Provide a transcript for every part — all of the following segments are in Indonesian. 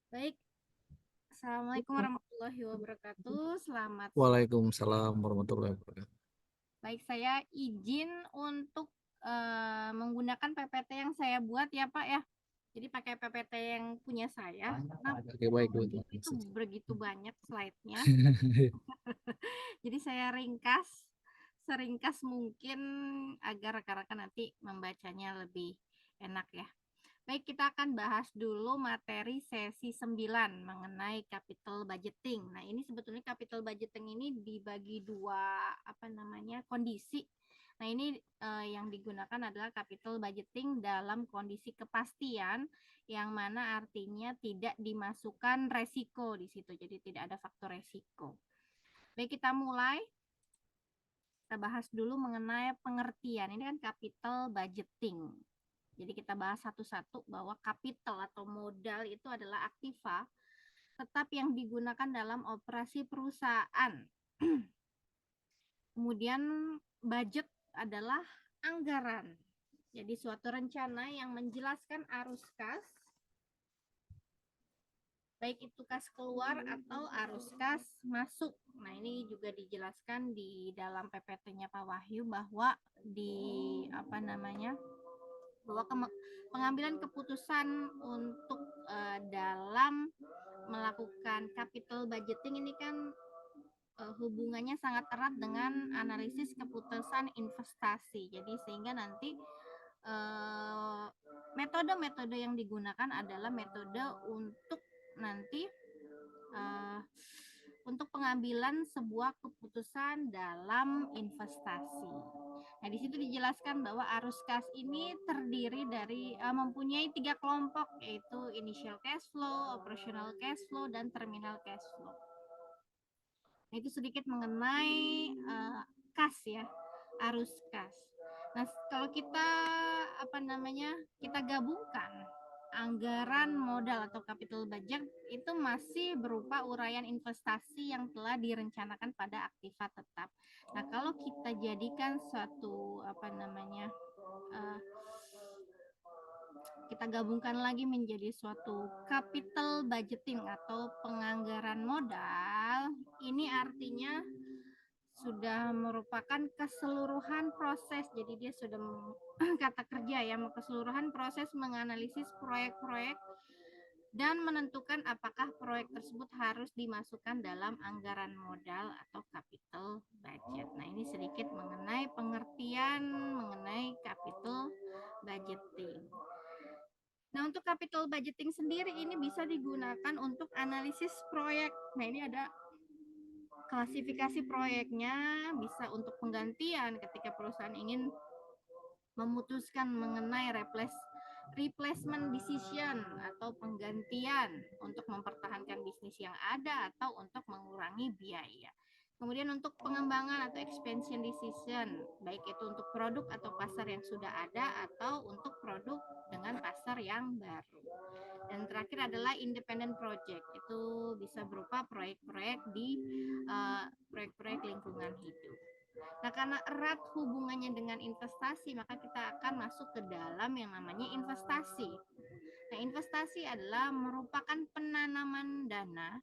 Baik, Assalamualaikum warahmatullahi wabarakatuh. Selamat sore. Waalaikumsalam warahmatullahi wabarakatuh. Baik, saya izin untuk menggunakan PPT yang saya buat ya Pak ya. Jadi pakai PPT yang punya saya. Karena Oke, baik, Bu. itu begitu banyak slide-nya. Jadi saya ringkas, seringkas mungkin agar rekan-rekan nanti membacanya lebih enak ya. Baik, kita akan bahas dulu materi sesi 9 mengenai capital budgeting. Nah, ini sebetulnya capital budgeting ini dibagi dua kondisi. Nah, ini yang digunakan adalah capital budgeting dalam kondisi kepastian yang mana artinya tidak dimasukkan resiko di situ. Jadi tidak ada faktor resiko. Baik, kita mulai. Kita bahas dulu mengenai pengertian. Ini kan capital budgeting. Jadi kita bahas satu-satu bahwa capital atau modal itu adalah aktiva tetap yang digunakan dalam operasi perusahaan. Kemudian budget adalah anggaran. Jadi suatu rencana yang menjelaskan arus kas, baik itu kas keluar atau arus kas masuk. Nah, ini juga dijelaskan di dalam PPT-nya Pak Wahyu bahwa bahwa pengambilan keputusan untuk dalam melakukan capital budgeting ini kan hubungannya sangat erat dengan analisis keputusan investasi. Jadi sehingga nanti metode-metode yang digunakan adalah metode untuk nanti uh, untuk pengambilan sebuah keputusan dalam investasi. Nah, di situ dijelaskan bahwa arus kas ini terdiri dari mempunyai 3 kelompok, yaitu initial cash flow, operational cash flow, dan terminal cash flow. Nah, itu sedikit mengenai kas ya, arus kas. Nah, kalau kita gabungkan anggaran modal atau capital budget itu masih berupa uraian investasi yang telah direncanakan pada aktiva tetap. Nah, kalau kita jadikan suatu kita gabungkan lagi menjadi suatu capital budgeting atau penganggaran modal, ini artinya sudah merupakan keseluruhan proses. Jadi dia sudah kata kerja ya, keseluruhan proses menganalisis proyek-proyek dan menentukan apakah proyek tersebut harus dimasukkan dalam anggaran modal atau capital budget. Nah, ini sedikit mengenai pengertian mengenai capital budgeting. Nah, untuk capital budgeting sendiri ini bisa digunakan untuk analisis proyek. Nah, ini ada klasifikasi proyeknya, bisa untuk penggantian ketika perusahaan ingin memutuskan mengenai replacement decision atau penggantian untuk mempertahankan bisnis yang ada atau untuk mengurangi biaya. Kemudian untuk pengembangan atau expansion decision, baik itu untuk produk atau pasar yang sudah ada atau untuk produk dengan pasar yang baru. Dan terakhir adalah independent project, itu bisa berupa proyek-proyek di proyek-proyek lingkungan hidup. Nah, karena erat hubungannya dengan investasi, maka kita akan masuk ke dalam yang namanya investasi. Nah, investasi adalah merupakan penanaman dana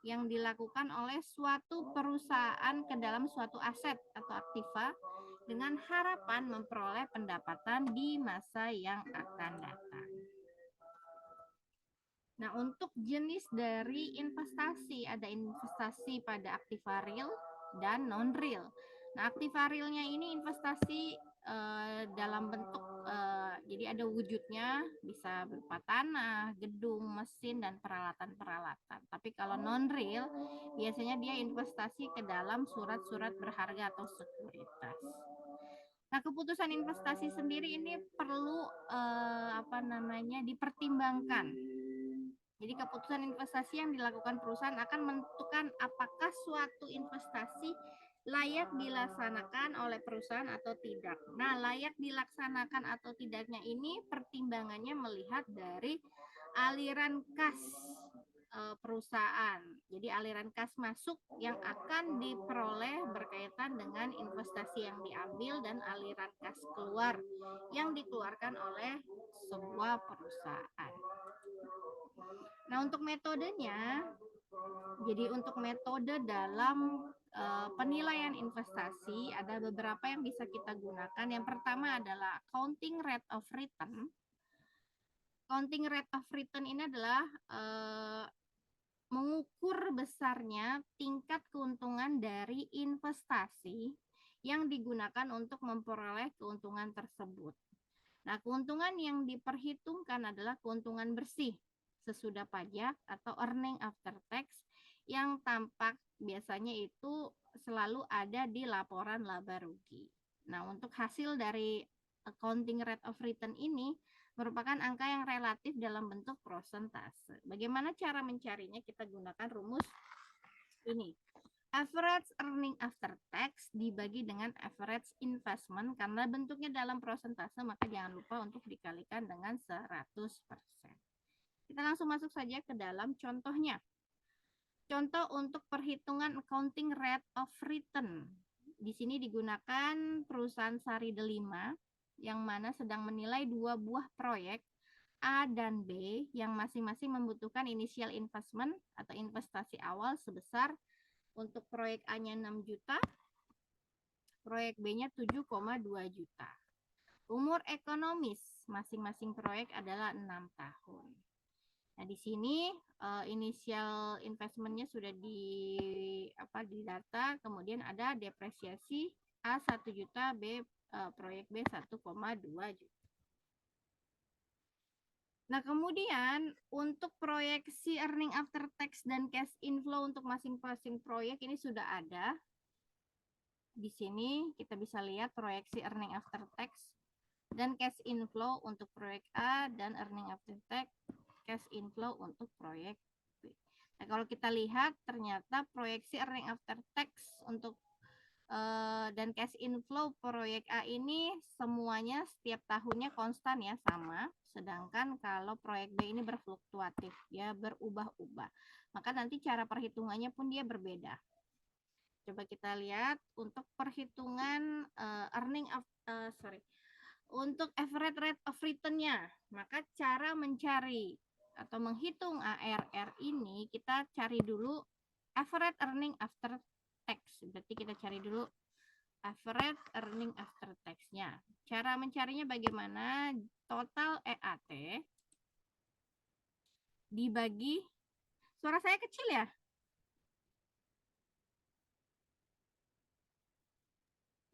yang dilakukan oleh suatu perusahaan ke dalam suatu aset atau aktiva dengan harapan memperoleh pendapatan di masa yang akan datang. Nah, untuk jenis dari investasi, ada investasi pada aktiva real dan non-real. Nah, aktiva realnya ini investasi dalam bentuk, jadi ada wujudnya, bisa berupa tanah, gedung, mesin, dan peralatan-peralatan. Tapi kalau non-real, biasanya dia investasi ke dalam surat-surat berharga atau sekuritas. Nah, keputusan investasi sendiri ini perlu dipertimbangkan. Jadi keputusan investasi yang dilakukan perusahaan akan menentukan apakah suatu investasi layak dilaksanakan oleh perusahaan atau tidak. Nah, layak dilaksanakan atau tidaknya ini pertimbangannya melihat dari aliran kas perusahaan. Jadi aliran kas masuk yang akan diperoleh berkaitan dengan investasi yang diambil dan aliran kas keluar yang dikeluarkan oleh sebuah perusahaan. Nah, untuk metodenya, jadi untuk metode dalam penilaian investasi ada beberapa yang bisa kita gunakan. Yang pertama adalah counting rate of return. Counting rate of return ini adalah mengukur besarnya tingkat keuntungan dari investasi yang digunakan untuk memperoleh keuntungan tersebut. Nah, keuntungan yang diperhitungkan adalah keuntungan bersih sesudah pajak atau earning after tax yang tampak biasanya itu selalu ada di laporan laba rugi. Nah, untuk hasil dari accounting rate of return ini merupakan angka yang relatif dalam bentuk prosentase. Bagaimana cara mencarinya? Kita gunakan rumus ini. Average earning after tax dibagi dengan average investment, karena bentuknya dalam prosentase maka jangan lupa untuk dikalikan dengan 100%. Kita langsung masuk saja ke dalam contohnya. Contoh untuk perhitungan accounting rate of return. Di sini digunakan perusahaan Sari Delima yang mana sedang menilai dua buah proyek A dan B yang masing-masing membutuhkan initial investment atau investasi awal sebesar untuk proyek A-nya 6 juta, proyek B-nya 7,2 juta. Umur ekonomis masing-masing proyek adalah 6 tahun. Nah, di sini initial investment-nya sudah di data, kemudian ada depresiasi A 1 juta, B proyek B 1,2 juta. Nah, kemudian untuk proyeksi earning after tax dan cash inflow untuk masing-masing proyek ini sudah ada. Di sini kita bisa lihat proyeksi earning after tax dan cash inflow untuk proyek A dan earning after tax cash inflow untuk proyek B. Nah, kalau kita lihat ternyata proyeksi earning after tax untuk dan cash inflow proyek A ini semuanya setiap tahunnya konstan ya, sama. Sedangkan kalau proyek B ini berfluktuatif, ya berubah-ubah. Maka nanti cara perhitungannya pun dia berbeda. Coba kita lihat untuk perhitungan untuk average rate of return-nya. Maka cara mencari atau menghitung ARR ini kita cari dulu average earning after tax. Berarti kita cari dulu average earning after tax-nya. Cara mencarinya bagaimana? Total EAT dibagi, suara saya kecil ya?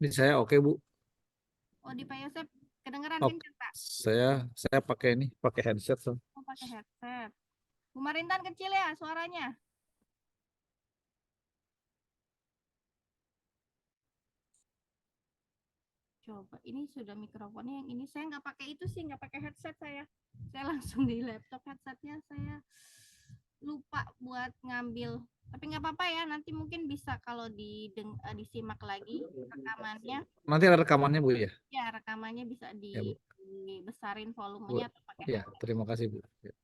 Ini saya oke, Bu. Oh, di Pak Yosep kedengeran Oh, kencang, Pak? saya pakai headset. So. Oh, pakai headset. Bu Marintan kecil ya suaranya? Coba, ini sudah mikrofonnya yang ini. Saya nggak pakai itu sih, nggak pakai headset saya. Saya langsung di laptop, headsetnya saya lupa buat ngambil. Tapi nggak apa-apa ya, nanti mungkin bisa kalau disimak lagi rekamannya. Nanti ada rekamannya, Bu, ya? Ya, rekamannya bisa Ya, Bu. dibesarin Bu. volumenya atau pakai Ya, headset. terima kasih, Bu. Ya.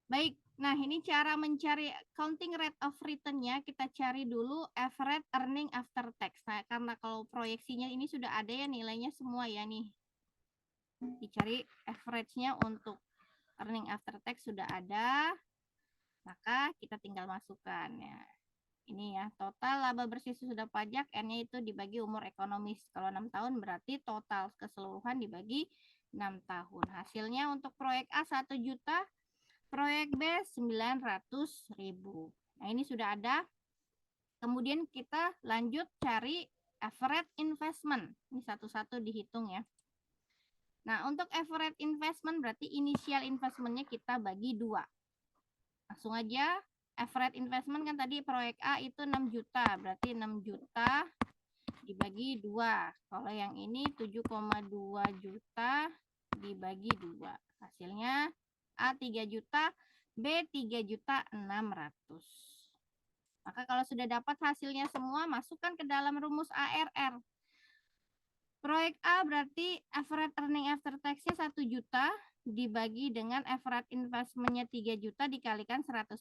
Baik, nah ini cara mencari counting rate of return-nya, kita cari dulu average earning after tax. Nah, karena kalau proyeksinya ini sudah ada ya nilainya semua ya nih. Dicari average-nya untuk earning after tax sudah ada, maka kita tinggal masukkan ya. Ini ya, total laba bersih sesudah pajak, N-nya itu dibagi umur ekonomis. Kalau 6 tahun berarti total keseluruhan dibagi 6 tahun. Hasilnya untuk proyek A 1 juta, proyek B 900.000. Nah, ini sudah ada. Kemudian kita lanjut cari average investment. Ini satu-satu dihitung ya. Nah, untuk average investment berarti initial investment-nya kita bagi 2. Langsung aja, average investment kan tadi proyek A itu 6 juta. Berarti 6 juta dibagi 2. Kalau yang ini 7,2 juta dibagi 2. Hasilnya A 3 juta, B 3 juta 600. Maka kalau sudah dapat hasilnya semua, masukkan ke dalam rumus ARR. Proyek A berarti average earning after tax-nya 1 juta dibagi dengan average investment-nya 3 juta dikalikan 100%.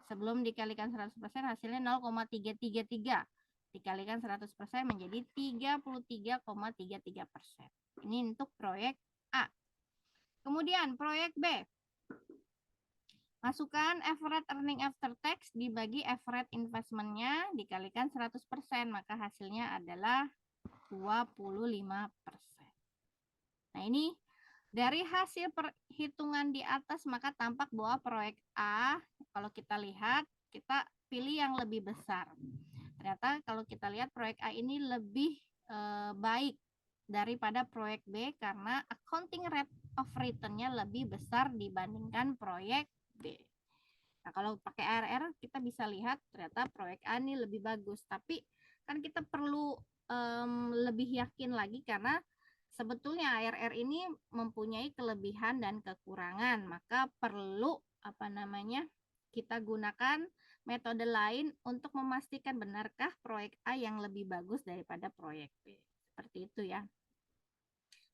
Sebelum dikalikan 100% hasilnya 0,333. Dikalikan 100% menjadi 33,33%. Ini untuk proyek A. Kemudian proyek B. Masukkan average earning after tax dibagi average investment-nya dikalikan 100%, maka hasilnya adalah 25%. Nah, ini dari hasil perhitungan di atas maka tampak bahwa proyek A, kalau kita lihat, kita pilih yang lebih besar. Ternyata kalau kita lihat proyek A ini lebih baik daripada proyek B karena accounting rate of return-nya lebih besar dibandingkan proyek B. Nah, kalau pakai ARR kita bisa lihat ternyata proyek A ini lebih bagus. Tapi kan kita perlu lebih yakin lagi karena sebetulnya ARR ini mempunyai kelebihan dan kekurangan. Maka perlu kita gunakan metode lain untuk memastikan benarkah proyek A yang lebih bagus daripada proyek B. Seperti itu ya.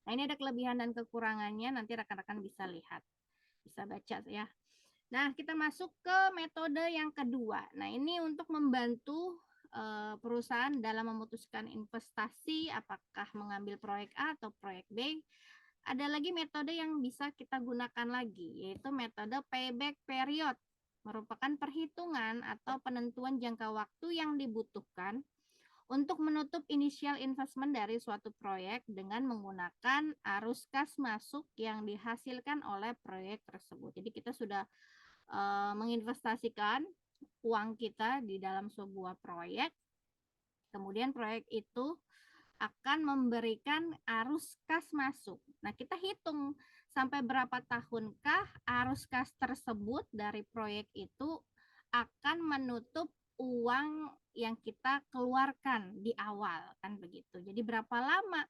Nah, ini ada kelebihan dan kekurangannya, nanti rekan-rekan bisa lihat. Bisa baca ya. Nah, kita masuk ke metode yang kedua. Nah, ini untuk membantu perusahaan dalam memutuskan investasi, apakah mengambil proyek A atau proyek B. Ada lagi metode yang bisa kita gunakan lagi, yaitu metode payback period. Merupakan perhitungan atau penentuan jangka waktu yang dibutuhkan untuk menutup initial investment dari suatu proyek dengan menggunakan arus kas masuk yang dihasilkan oleh proyek tersebut. Jadi kita sudah menginvestasikan uang kita di dalam sebuah proyek, kemudian proyek itu akan memberikan arus kas masuk. Nah, kita hitung sampai berapa tahunkah arus kas tersebut dari proyek itu akan menutup uang yang kita keluarkan di awal, kan begitu. Jadi berapa lama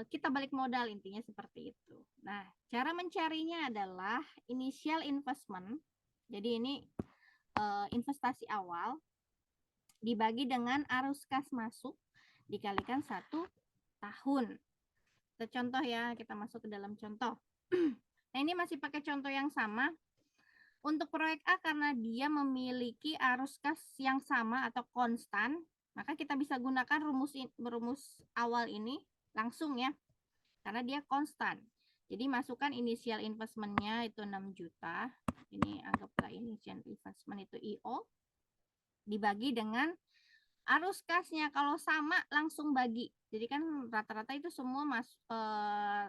kita balik modal, intinya seperti itu. Nah, cara mencarinya adalah initial investment. Jadi ini investasi awal dibagi dengan arus kas masuk dikalikan 1 tahun. Kita contoh ya, kita masuk ke dalam contoh. Nah, ini masih pakai contoh yang sama. Untuk proyek A karena dia memiliki arus kas yang sama atau konstan, maka kita bisa gunakan rumus awal ini langsung ya, karena dia konstan. Jadi masukkan initial investment-nya itu 6 juta. Ini anggaplah initial investment itu IO. Dibagi dengan arus kasnya, kalau sama langsung bagi. Jadi kan rata-rata itu semua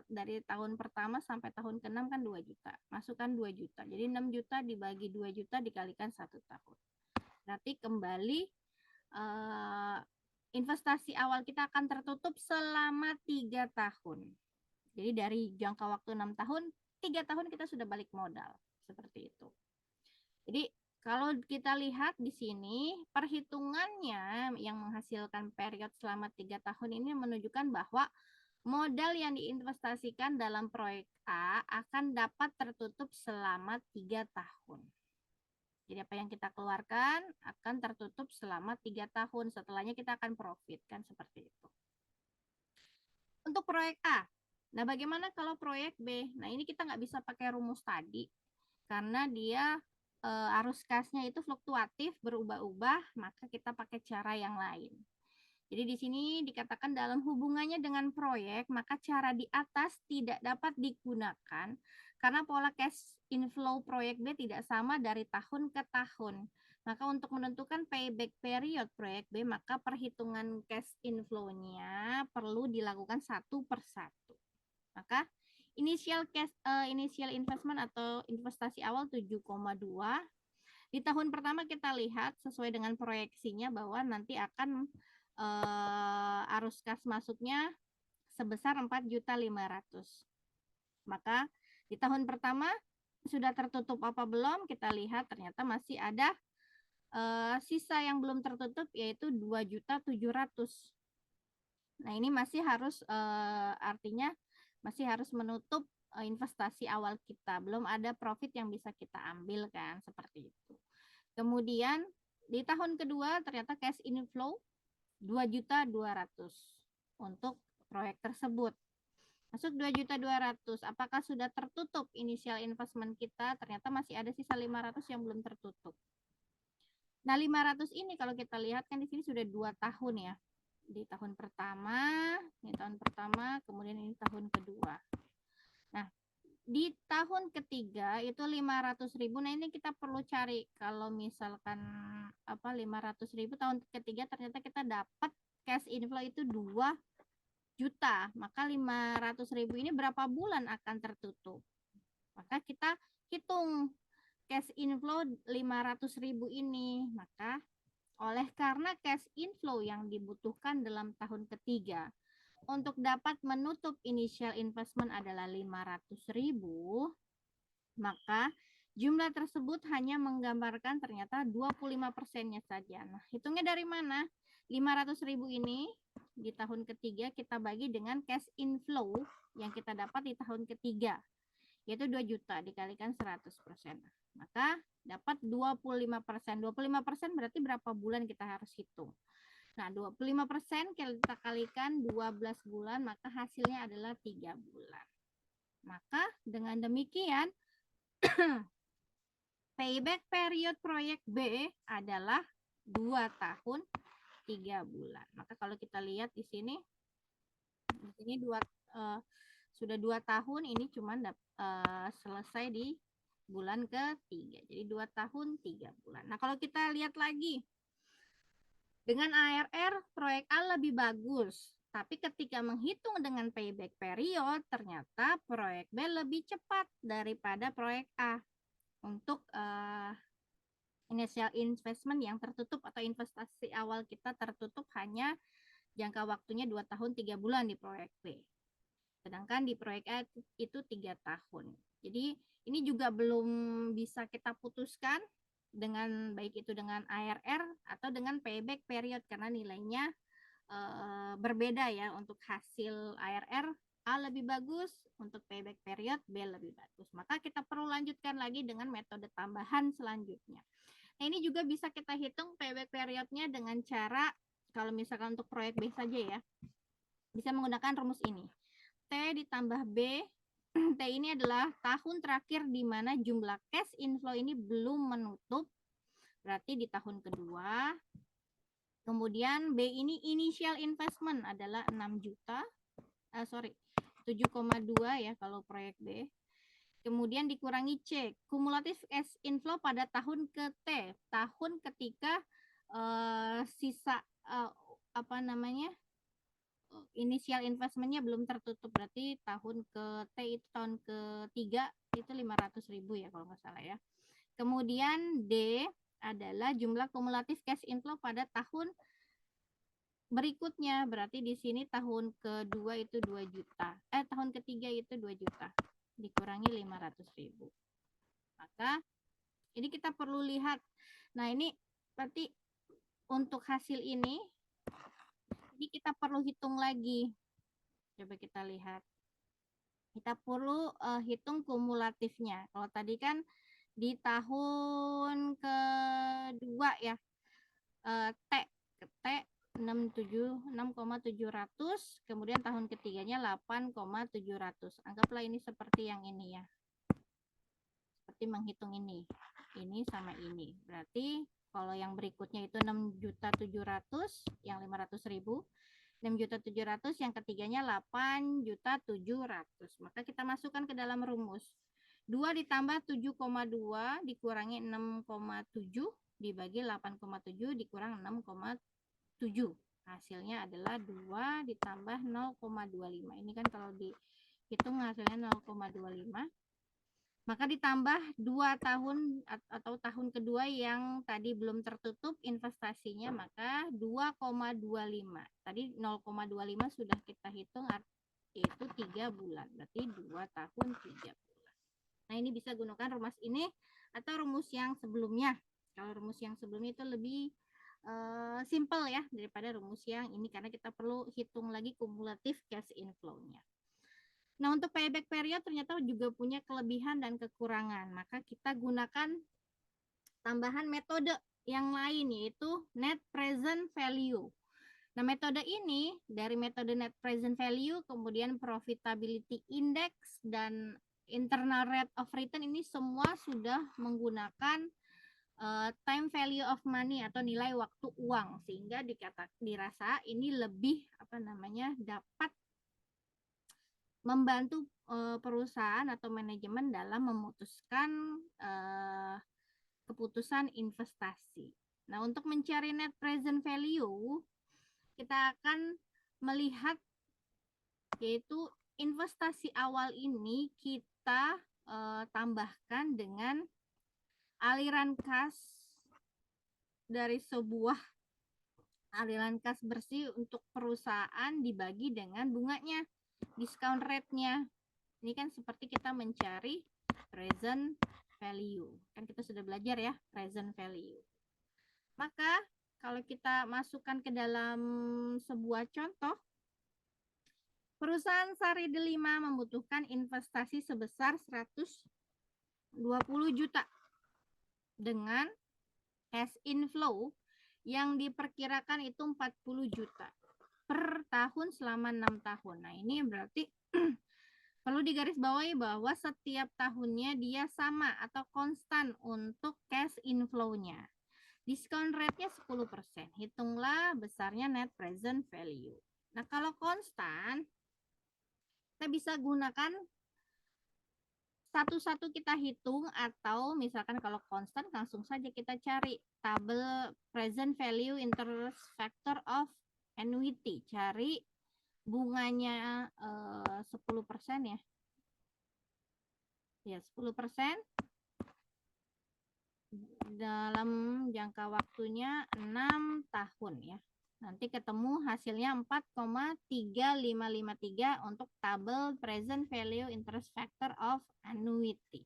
dari tahun pertama sampai tahun ke-6 kan 2 juta. Masukkan 2 juta. Jadi 6 juta dibagi 2 juta dikalikan 1 tahun. Berarti kembali investasi awal kita akan tertutup selama 3 tahun. Jadi dari jangka waktu 6 tahun, 3 tahun kita sudah balik modal. Seperti itu. Jadi kalau kita lihat di sini, perhitungannya yang menghasilkan period selama 3 tahun ini menunjukkan bahwa modal yang diinvestasikan dalam proyek A akan dapat tertutup selama 3 tahun. Jadi apa yang kita keluarkan akan tertutup selama 3 tahun. Setelahnya kita akan profit, kan seperti itu. Untuk proyek A. Nah, bagaimana kalau proyek B? Nah, ini kita nggak bisa pakai rumus tadi. Karena dia arus kasnya itu fluktuatif, berubah-ubah, maka kita pakai cara yang lain. Jadi di sini dikatakan dalam hubungannya dengan proyek, maka cara di atas tidak dapat digunakan karena pola cash inflow proyek B tidak sama dari tahun ke tahun. Maka untuk menentukan payback period proyek B, maka perhitungan cash inflow-nya perlu dilakukan satu persatu. Maka initial investment atau investasi awal 7,2. Di tahun pertama kita lihat sesuai dengan proyeksinya bahwa nanti akan arus kas masuknya sebesar 4.500.000. Maka di tahun pertama sudah tertutup apa belum? Kita lihat ternyata masih ada sisa yang belum tertutup yaitu 2.700.000. Nah, ini masih harus artinya masih harus menutup investasi awal kita. Belum ada profit yang bisa kita ambil kan, seperti itu. Kemudian di tahun kedua ternyata cash inflow 2.200.000 untuk proyek tersebut. Masuk 2.200.000. Apakah sudah tertutup initial investment kita? Ternyata masih ada sisa 500 yang belum tertutup. Nah, 500 ini kalau kita lihat kan di sini sudah 2 tahun ya. Di tahun pertama, ini tahun pertama, kemudian ini tahun kedua. Nah, di tahun ketiga itu 500.000. Nah, ini kita perlu cari kalau misalkan 500.000 tahun ketiga ternyata kita dapat cash inflow itu 2 juta. Maka 500.000 ini berapa bulan akan tertutup? Maka kita hitung cash inflow 500.000 ini. Maka karena cash inflow yang dibutuhkan dalam tahun ketiga untuk dapat menutup initial investment adalah 500.000, maka jumlah tersebut hanya menggambarkan ternyata 25%-nya saja. Nah, hitungnya dari mana? 500.000 ini di tahun ketiga kita bagi dengan cash inflow yang kita dapat di tahun ketiga, yaitu 2 juta dikalikan 100%. Maka dapat 25%. 25% berarti berapa bulan kita harus hitung. Nah, 25% kita kalikan 12 bulan, maka hasilnya adalah 3 bulan. Maka dengan demikian, payback period proyek B adalah 2 tahun 3 bulan. Maka kalau kita lihat di sini sudah 2 tahun, ini cuma selesai di bulan ketiga. Jadi 2 tahun 3 bulan. Nah, kalau kita lihat lagi dengan ARR proyek A lebih bagus, tapi ketika menghitung dengan payback period ternyata proyek B lebih cepat daripada proyek A untuk initial investment yang tertutup atau investasi awal kita tertutup hanya jangka waktunya 2 tahun 3 bulan di proyek B. Sedangkan di proyek A itu 3 tahun. Jadi ini juga belum bisa kita putuskan dengan baik itu dengan ARR atau dengan payback period karena nilainya berbeda ya. Untuk hasil ARR A lebih bagus, untuk payback period B lebih bagus. Maka kita perlu lanjutkan lagi dengan metode tambahan selanjutnya. Nah, ini juga bisa kita hitung payback periodnya dengan cara kalau misalkan untuk proyek B saja ya, bisa menggunakan rumus ini. T ditambah B. T ini adalah tahun terakhir di mana jumlah cash inflow ini belum menutup. Berarti di tahun kedua. Kemudian B ini initial investment adalah 6 juta. 7,2 ya kalau proyek B. Kemudian dikurangi C. Kumulatif cash inflow pada tahun ke T. Tahun ketika sisa initial investmentnya belum tertutup, berarti tahun ke T itu tahun ketiga itu 500.000 ya kalau nggak salah ya. Kemudian D adalah jumlah kumulatif cash inflow pada tahun berikutnya, berarti di sini tahun kedua itu 2 juta. Tahun ketiga itu 2 juta dikurangi 500.000. Maka ini kita perlu lihat. Nah, ini berarti untuk hasil ini kita perlu hitung lagi. Coba kita lihat. Kita perlu hitung kumulatifnya. Kalau tadi kan di tahun kedua ya, T 6,700, kemudian tahun ketiganya 8,700. Anggaplah ini seperti yang ini ya. Seperti menghitung ini sama ini. Berarti kalau yang berikutnya itu 6.700.000, yang 500.000. 6.700.000, yang ketiganya 8.700.000. Maka kita masukkan ke dalam rumus. 2 ditambah 7,2 dikurangi 6,7 dibagi 8,7 dikurang 6,7. Hasilnya adalah 2 ditambah 0,25. Ini kan kalau dihitung hasilnya 0,25. Maka ditambah 2 tahun atau tahun kedua yang tadi belum tertutup investasinya, maka 2,25. Tadi 0,25 sudah kita hitung, yaitu 3 bulan. Berarti 2 tahun 3 bulan. Nah, ini bisa gunakan rumus ini atau rumus yang sebelumnya. Kalau rumus yang sebelumnya itu lebih simple ya daripada rumus yang ini, karena kita perlu hitung lagi kumulatif cash inflow-nya. Nah, untuk payback period ternyata juga punya kelebihan dan kekurangan. Maka kita gunakan tambahan metode yang lain, yaitu net present value. Nah, metode ini dari metode net present value, kemudian profitability index dan internal rate of return ini semua sudah menggunakan time value of money atau nilai waktu uang, sehingga dirasa ini lebih dapat membantu perusahaan atau manajemen dalam memutuskan keputusan investasi. Nah, untuk mencari net present value, kita akan melihat yaitu investasi awal ini kita tambahkan dengan aliran kas dari sebuah aliran kas bersih untuk perusahaan dibagi dengan bunganya, discount rate-nya. Ini kan seperti kita mencari present value. Kan kita sudah belajar ya, present value. Maka kalau kita masukkan ke dalam sebuah contoh, perusahaan Sari Delima membutuhkan investasi sebesar 120 juta dengan cash inflow yang diperkirakan itu 40 juta per tahun selama 6 tahun. Nah, ini berarti perlu digarisbawahi bahwa setiap tahunnya dia sama atau konstan untuk cash inflow-nya. Discount rate-nya 10%. Hitunglah besarnya net present value. Nah, kalau konstan, kita bisa gunakan satu-satu kita hitung, atau misalkan kalau konstan langsung saja kita cari tabel present value interest factor of annuity, cari bunganya 10% ya. Ya, 10% dalam jangka waktunya 6 tahun ya. Nanti ketemu hasilnya 4,3553 untuk tabel present value interest factor of annuity.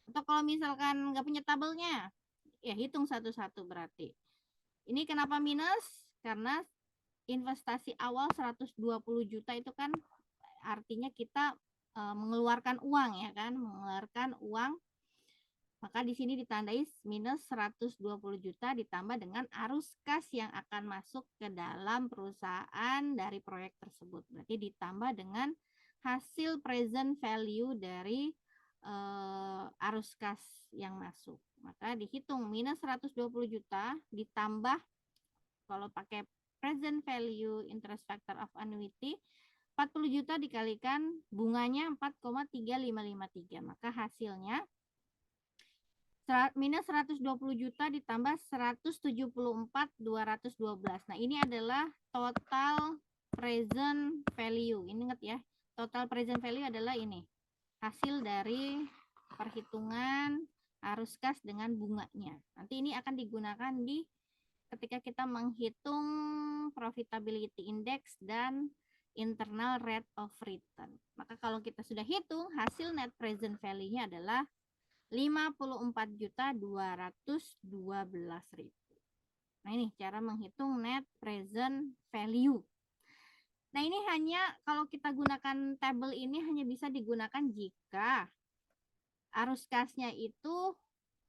Atau kalau misalkan nggak punya tabelnya, ya hitung satu-satu berarti. Ini kenapa minus? Karena investasi awal 120 juta itu kan artinya kita mengeluarkan uang ya kan, mengeluarkan uang. Maka di sini ditandai minus 120 juta ditambah dengan arus kas yang akan masuk ke dalam perusahaan dari proyek tersebut. Berarti ditambah dengan hasil present value dari arus kas yang masuk. Maka dihitung minus 120 juta ditambah, kalau pakai present value interest factor of annuity, 40 juta dikalikan bunganya 4,3553. Maka hasilnya minus 120 juta ditambah 174.212. Nah, ini adalah total present value. Ini ingat ya, total present value adalah ini. Hasil dari perhitungan arus kas dengan bunganya. Nanti ini akan digunakan ketika kita menghitung profitability index dan internal rate of return. Maka kalau kita sudah hitung, hasil net present value-nya adalah 54.212.000. Nah, ini cara menghitung net present value. Nah, ini hanya kalau kita gunakan tabel ini hanya bisa digunakan jika arus kasnya itu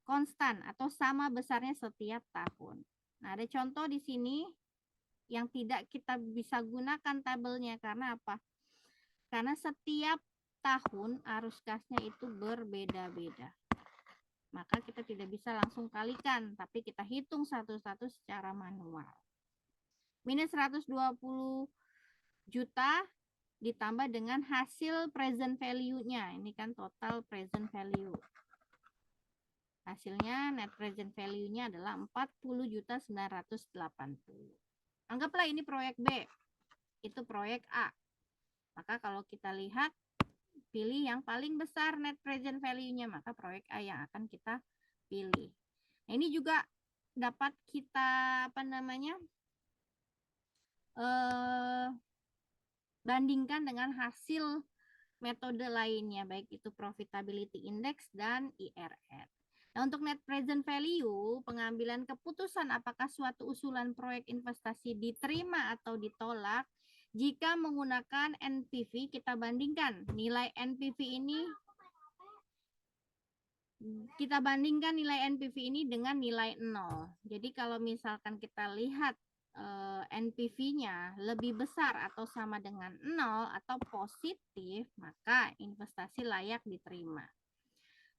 konstan atau sama besarnya setiap tahun. Nah, ada contoh di sini yang tidak kita bisa gunakan tabelnya. Karena apa? Karena setiap tahun arus kasnya itu berbeda-beda. Maka kita tidak bisa langsung kalikan, tapi kita hitung satu-satu secara manual. Minus 120 juta ditambah dengan hasil present value-nya. Ini kan total present value. Hasilnya net present value-nya adalah 40.980. Anggaplah ini proyek B, itu proyek A. Maka kalau kita lihat, pilih yang paling besar net present value-nya, maka proyek A yang akan kita pilih. Nah, ini juga dapat kita bandingkan dengan hasil metode lainnya, baik itu profitability index dan IRR. Nah, untuk net present value, pengambilan keputusan apakah suatu usulan proyek investasi diterima atau ditolak, jika menggunakan NPV, kita bandingkan nilai NPV ini, nilai NPV ini dengan nilai 0. Jadi kalau misalkan kita lihat NPV-nya lebih besar atau sama dengan 0 atau positif, maka investasi layak diterima.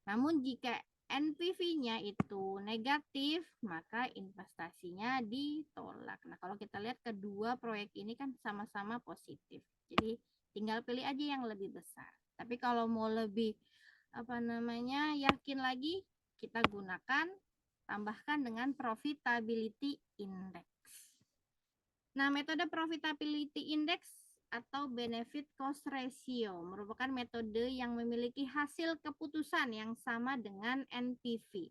Namun jika NPV-nya itu negatif, maka investasinya ditolak. Nah, kalau kita lihat kedua proyek ini kan sama-sama positif. Jadi tinggal pilih aja yang lebih besar. Tapi kalau mau lebih yakin lagi, kita gunakan tambahkan dengan profitability index. Nah, metode profitability index atau benefit cost ratio merupakan metode yang memiliki hasil keputusan yang sama dengan NPV.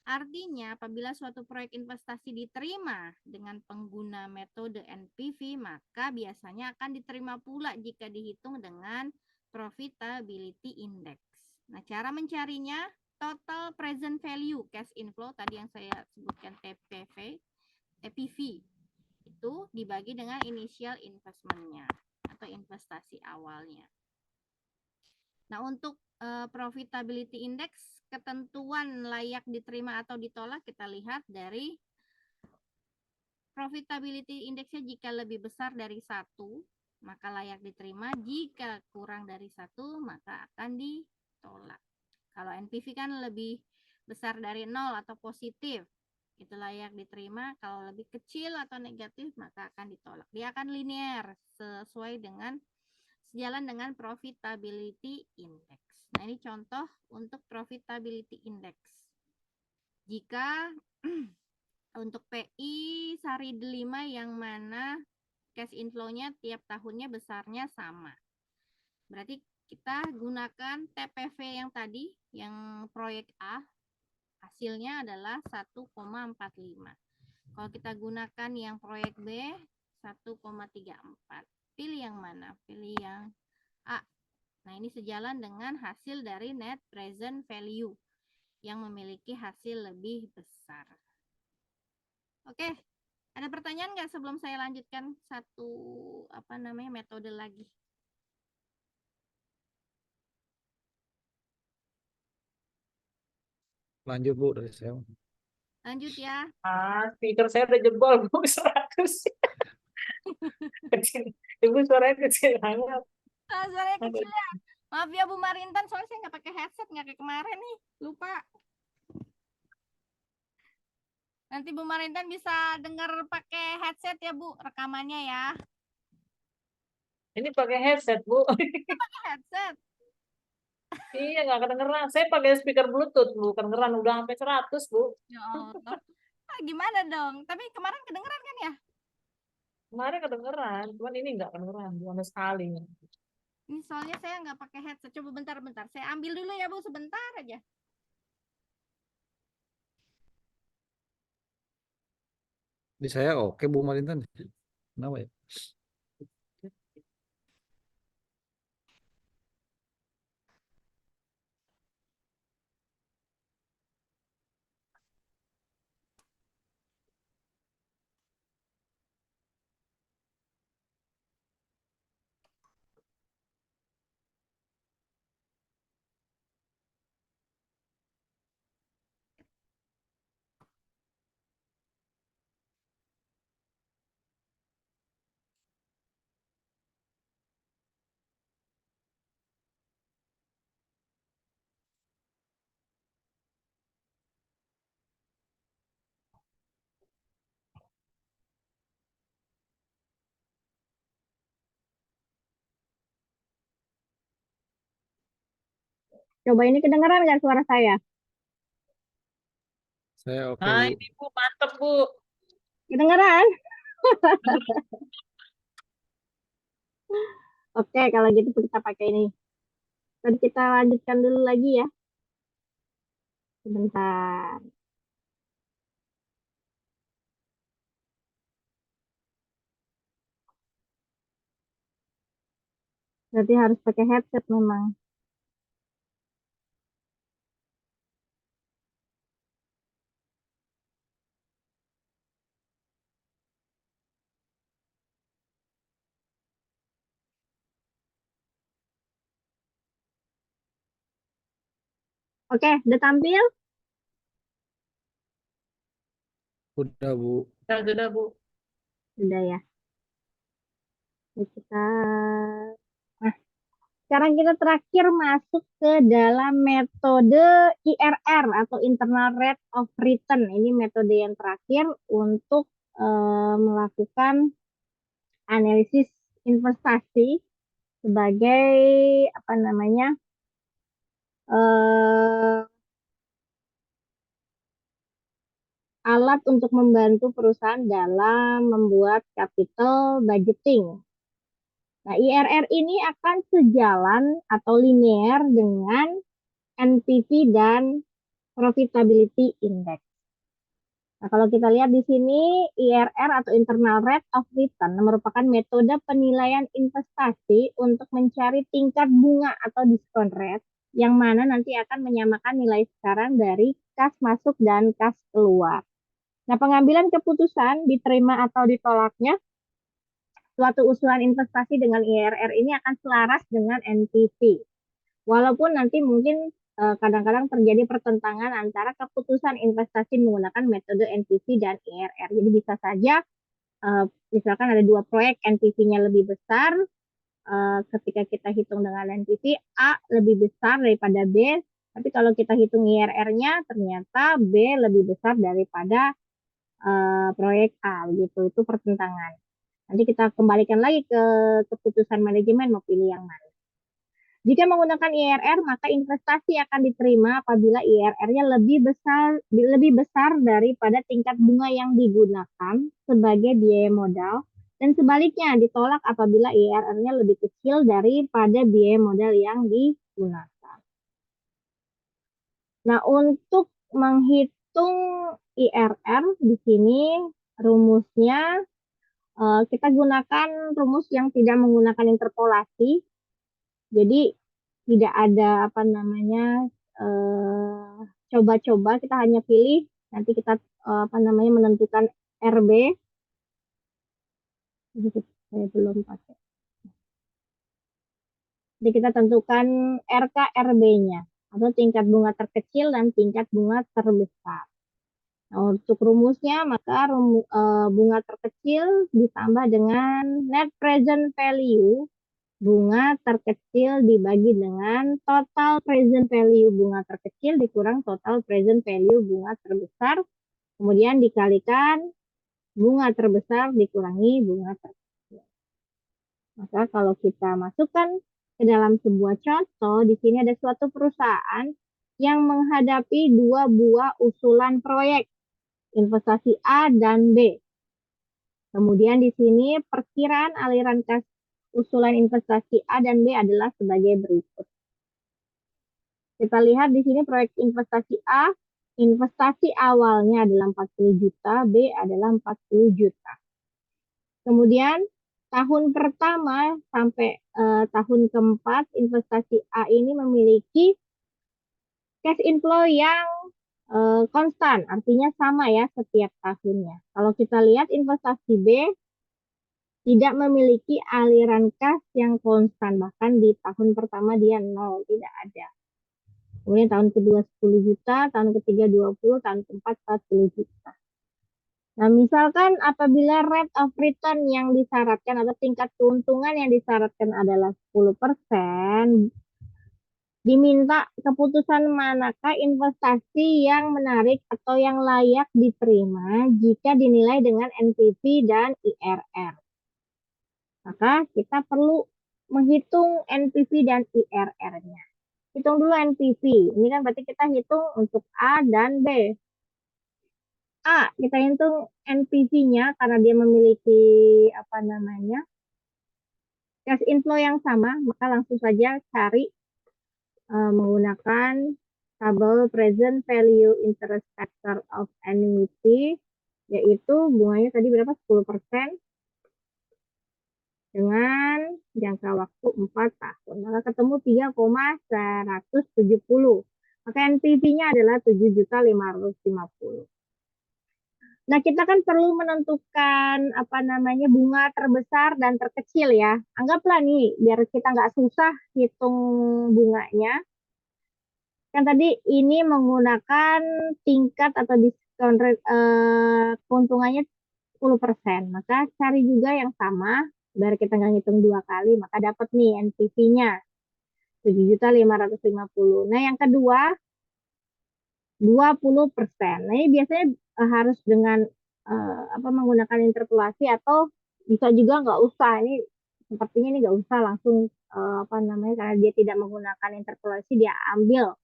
Artinya, apabila suatu proyek investasi diterima dengan pengguna metode NPV, maka biasanya akan diterima pula jika dihitung dengan profitability index. Nah, cara mencarinya, total present value cash inflow tadi yang saya sebutkan TPV itu dibagi dengan initial investment-nya atau investasi awalnya. Nah, untuk profitability index, ketentuan layak diterima atau ditolak kita lihat dari profitability indexnya jika lebih besar dari 1, maka layak diterima. Jika kurang dari 1, maka akan ditolak. Kalau NPV kan lebih besar dari 0 atau positif, itu layak diterima. Kalau lebih kecil atau negatif, maka akan ditolak. Dia akan linear sesuai dengan sejalan dengan profitability index. Nah, ini contoh untuk profitability index. Jika untuk PI sari 5 yang mana cash inflow-nya tiap tahunnya besarnya sama. Berarti kita gunakan TPV yang tadi, yang proyek A, hasilnya adalah 1,45. Kalau kita gunakan yang proyek B, 1,34. Pilih yang mana? Pilih yang A. Nah, ini sejalan dengan hasil dari net present value yang memiliki hasil lebih besar. Oke, ada pertanyaan nggak sebelum saya lanjutkan satu metode lagi? Lanjut Bu dari saya. Lanjut ya. Speaker saya udah jebol, Bu, 100. Kecil. Ibu suaranya kecil banget. Suaranya kecil ya. Maaf ya Bu Marintan, soalnya saya nggak pakai headset, nggak kayak kemarin nih. Lupa. Nanti Bu Marintan bisa dengar pakai headset ya Bu, rekamannya ya. Ini pakai headset, Bu. Pakai headset. Iya, nggak kedengeran. Saya pakai speaker Bluetooth, Bu. Kedengeran udah sampai 100, Bu. Ya Allah. Gimana dong? Tapi kemarin kedengeran kan ya? Kemarin kedengeran, cuman ini nggak kedengeran sama sekali. Ini soalnya saya nggak pakai headset. Coba bentar-bentar. Saya ambil dulu ya Bu, sebentar aja. Di saya oke Bu Marintan. Kenapa ya? Coba ini kedengeran nggak suara saya? Saya oke Nah, Bu. ini Bu, mantep, Bu. Kedengeran? Oke, kalau gitu kita pakai ini. Tadi kita lanjutkan dulu lagi ya. Sebentar. Berarti harus pakai headset memang. Oke, udah tampil? Udah Bu. Sudah, Bu. Sudah ya. Jadi kita Nah, sekarang kita terakhir masuk ke dalam metode IRR atau Internal Rate of Return. Ini metode yang terakhir untuk melakukan analisis investasi sebagai apa namanya alat untuk membantu perusahaan dalam membuat capital budgeting. Nah, IRR ini akan sejalan atau linear dengan NPV dan Profitability Index. Nah, kalau kita lihat di sini, IRR atau Internal Rate of Return merupakan metode penilaian investasi untuk mencari tingkat bunga atau diskon rate yang mana nanti akan menyamakan nilai sekarang dari kas masuk dan kas keluar. Nah, pengambilan keputusan diterima atau ditolaknya suatu usulan investasi dengan IRR ini akan selaras dengan NPV. Walaupun nanti mungkin kadang-kadang terjadi pertentangan antara keputusan investasi menggunakan metode NPV dan IRR. Jadi bisa saja misalkan ada dua proyek NPV-nya lebih besar, ketika kita hitung dengan NPV A lebih besar daripada B, tapi kalau kita hitung IRR-nya ternyata B lebih besar daripada proyek A, gitu. Itu pertentangan. Nanti kita kembalikan lagi ke keputusan manajemen mau pilih yang mana. Jika menggunakan IRR, maka investasi akan diterima apabila IRR-nya lebih besar daripada tingkat bunga yang digunakan sebagai biaya modal, dan sebaliknya ditolak apabila IRR-nya lebih kecil daripada biaya modal yang digunakan. Nah, untuk menghitung IRR di sini rumusnya kita gunakan rumus yang tidak menggunakan interpolasi. Jadi tidak ada apa namanya coba-coba, kita hanya pilih, nanti kita apa namanya menentukan RB. Saya belum pakai. Jadi kita tentukan RK RB-nya atau tingkat bunga terkecil dan tingkat bunga terbesar. Nah, untuk rumusnya maka bunga terkecil ditambah dengan net present value bunga terkecil dibagi dengan total present value bunga terkecil dikurang total present value bunga terbesar, kemudian dikalikan bunga terbesar dikurangi bunga terkecil. Maka kalau kita masukkan ke dalam sebuah contoh, di sini ada suatu perusahaan yang menghadapi dua buah usulan proyek, investasi A dan B. Kemudian di sini perkiraan aliran kas usulan investasi A dan B adalah sebagai berikut. Kita lihat di sini proyek investasi A, investasi awalnya adalah 40 juta, B adalah 40 juta. Kemudian tahun pertama sampai tahun keempat investasi A ini memiliki cash inflow yang konstan, artinya sama ya setiap tahunnya. Kalau kita lihat investasi B tidak memiliki aliran kas yang konstan, bahkan di tahun pertama dia 0, tidak ada. Kemudian tahun kedua 10 juta, tahun ketiga 20, tahun keempat 40 juta. Nah, misalkan apabila rate of return yang disyaratkan atau tingkat keuntungan yang disyaratkan adalah 10%, diminta keputusan manakah investasi yang menarik atau yang layak diterima jika dinilai dengan NPV dan IRR. Maka kita perlu menghitung NPV dan IRR-nya. Hitung dulu NPV. Ini kan berarti kita hitung untuk A dan B. A, kita hitung NPV-nya karena dia memiliki apa namanya cash inflow yang sama, maka langsung saja cari menggunakan tabel present value interest factor of annuity, yaitu bunganya tadi berapa? 10%. Dengan jangka waktu 4 tahun. Maka ketemu 3,170. Maka NPV-nya adalah 7.550. Nah, kita kan perlu menentukan apa namanya bunga terbesar dan terkecil ya. Anggaplah nih, biar kita nggak susah hitung bunganya. Kan tadi ini menggunakan tingkat atau diskon rate, keuntungannya 10%. Maka cari juga yang sama, biar kita nggak ngitung 2 kali, maka dapat nih NPV-nya 7.550.000. Nah, yang kedua 20%. Nah, ini biasanya harus dengan menggunakan interpolasi atau bisa juga nggak usah. Ini sepertinya ini nggak usah langsung karena dia tidak menggunakan interpolasi, dia ambil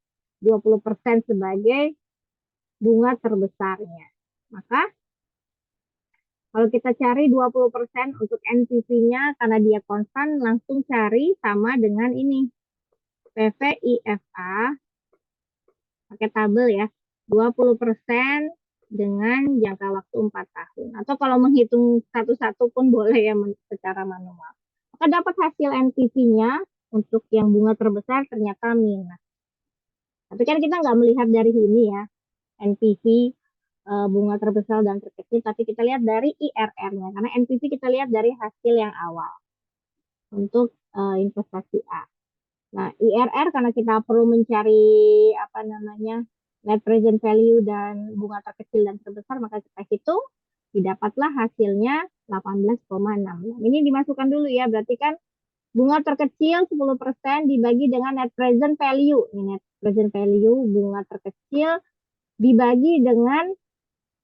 20% sebagai bunga terbesarnya. Maka kalau kita cari 20% untuk NPV-nya karena dia konstan, langsung cari sama dengan ini. PVIFA pakai tabel ya. 20% dengan jangka waktu 4 tahun. Atau kalau menghitung satu-satu pun boleh ya secara manual. Maka dapat hasil NPV-nya untuk yang bunga terbesar ternyata minus. Tapi kan kita nggak melihat dari ini ya, NPV bunga terbesar dan terkecil, tapi kita lihat dari IRR-nya. Karena NPV kita lihat dari hasil yang awal untuk investasi A. Nah, IRR karena kita perlu mencari net present value dan bunga terkecil dan terbesar, maka kita hitung, didapatlah hasilnya 18,6. Ini dimasukkan dulu ya, berarti kan bunga terkecil 10% dibagi dengan net present value. Ini net present value bunga terkecil dibagi dengan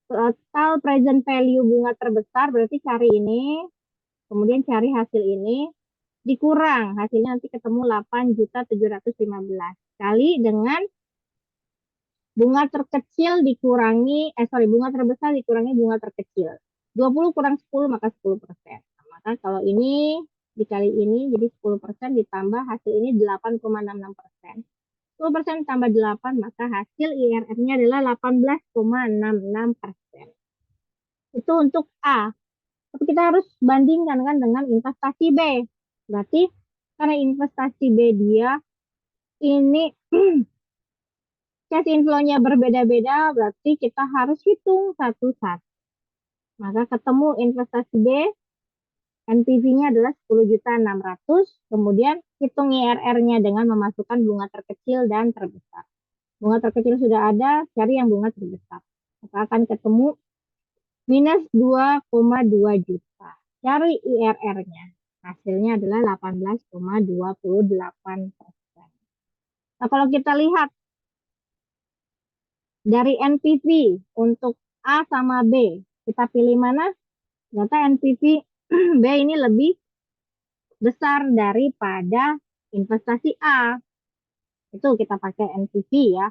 total present value bunga terbesar, berarti cari ini, kemudian cari hasil ini, dikurang, hasilnya nanti ketemu 8.715 kali dengan bunga terkecil dikurangi, bunga terbesar dikurangi bunga terkecil. 20 kurang 10 maka 10%. Nah, maka kalau ini dikali ini, jadi 10% ditambah hasil ini 8,66%. 10% tambah 8, maka hasil IRR-nya adalah 18,66%. Itu untuk A. Tapi kita harus bandingkan kan dengan investasi B. Berarti karena investasi B dia ini cash inflow-nya berbeda-beda, berarti kita harus hitung satu-satu. Maka ketemu investasi B, NPV-nya adalah 10.600.000, kemudian hitung IRR-nya dengan memasukkan bunga terkecil dan terbesar. Bunga terkecil sudah ada, cari yang bunga terbesar. Maka akan ketemu minus 2,2 juta. Cari IRR-nya. Hasilnya adalah 18,28%. Nah, kalau kita lihat dari NPV untuk A sama B, kita pilih mana? Ternyata NPV B ini lebih besar daripada investasi A. Itu kita pakai NPV ya.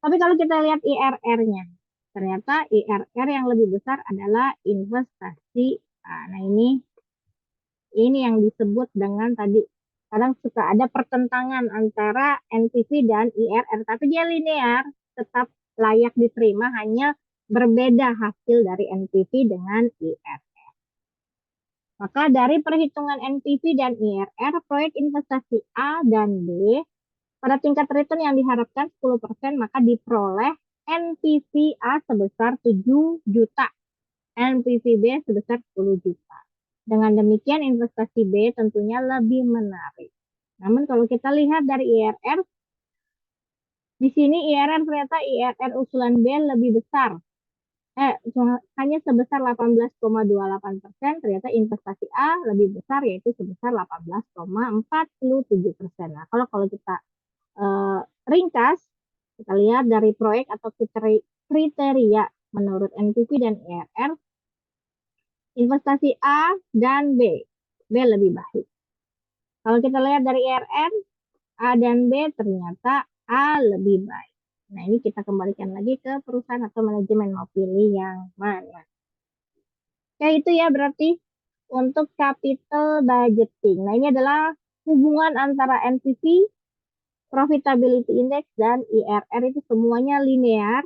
Tapi kalau kita lihat IRR-nya, ternyata IRR yang lebih besar adalah investasi A. Nah, ini yang disebut dengan tadi, kadang suka ada pertentangan antara NPV dan IRR, tapi dia linear, tetap layak diterima, hanya berbeda hasil dari NPV dengan IRR. Maka dari perhitungan NPV dan IRR, proyek investasi A dan B pada tingkat return yang diharapkan 10%, maka diperoleh NPV A sebesar 7 juta, NPV B sebesar 10 juta. Dengan demikian investasi B tentunya lebih menarik. Namun kalau kita lihat dari IRR, di sini IRR ternyata IRR usulan B lebih besar. Hanya sebesar 18,28%, ternyata investasi A lebih besar, yaitu sebesar 18,47%. Nah, kalau kita ringkas, kita lihat dari proyek atau kriteria menurut NPV dan IRR, investasi A dan B lebih baik. Kalau kita lihat dari IRR, A dan B ternyata A lebih baik. Nah, ini kita kembalikan lagi ke perusahaan atau manajemen, mau pilih yang mana. Oke, itu ya berarti untuk capital budgeting. Nah, ini adalah hubungan antara NPV, profitability index, dan IRR itu semuanya linear,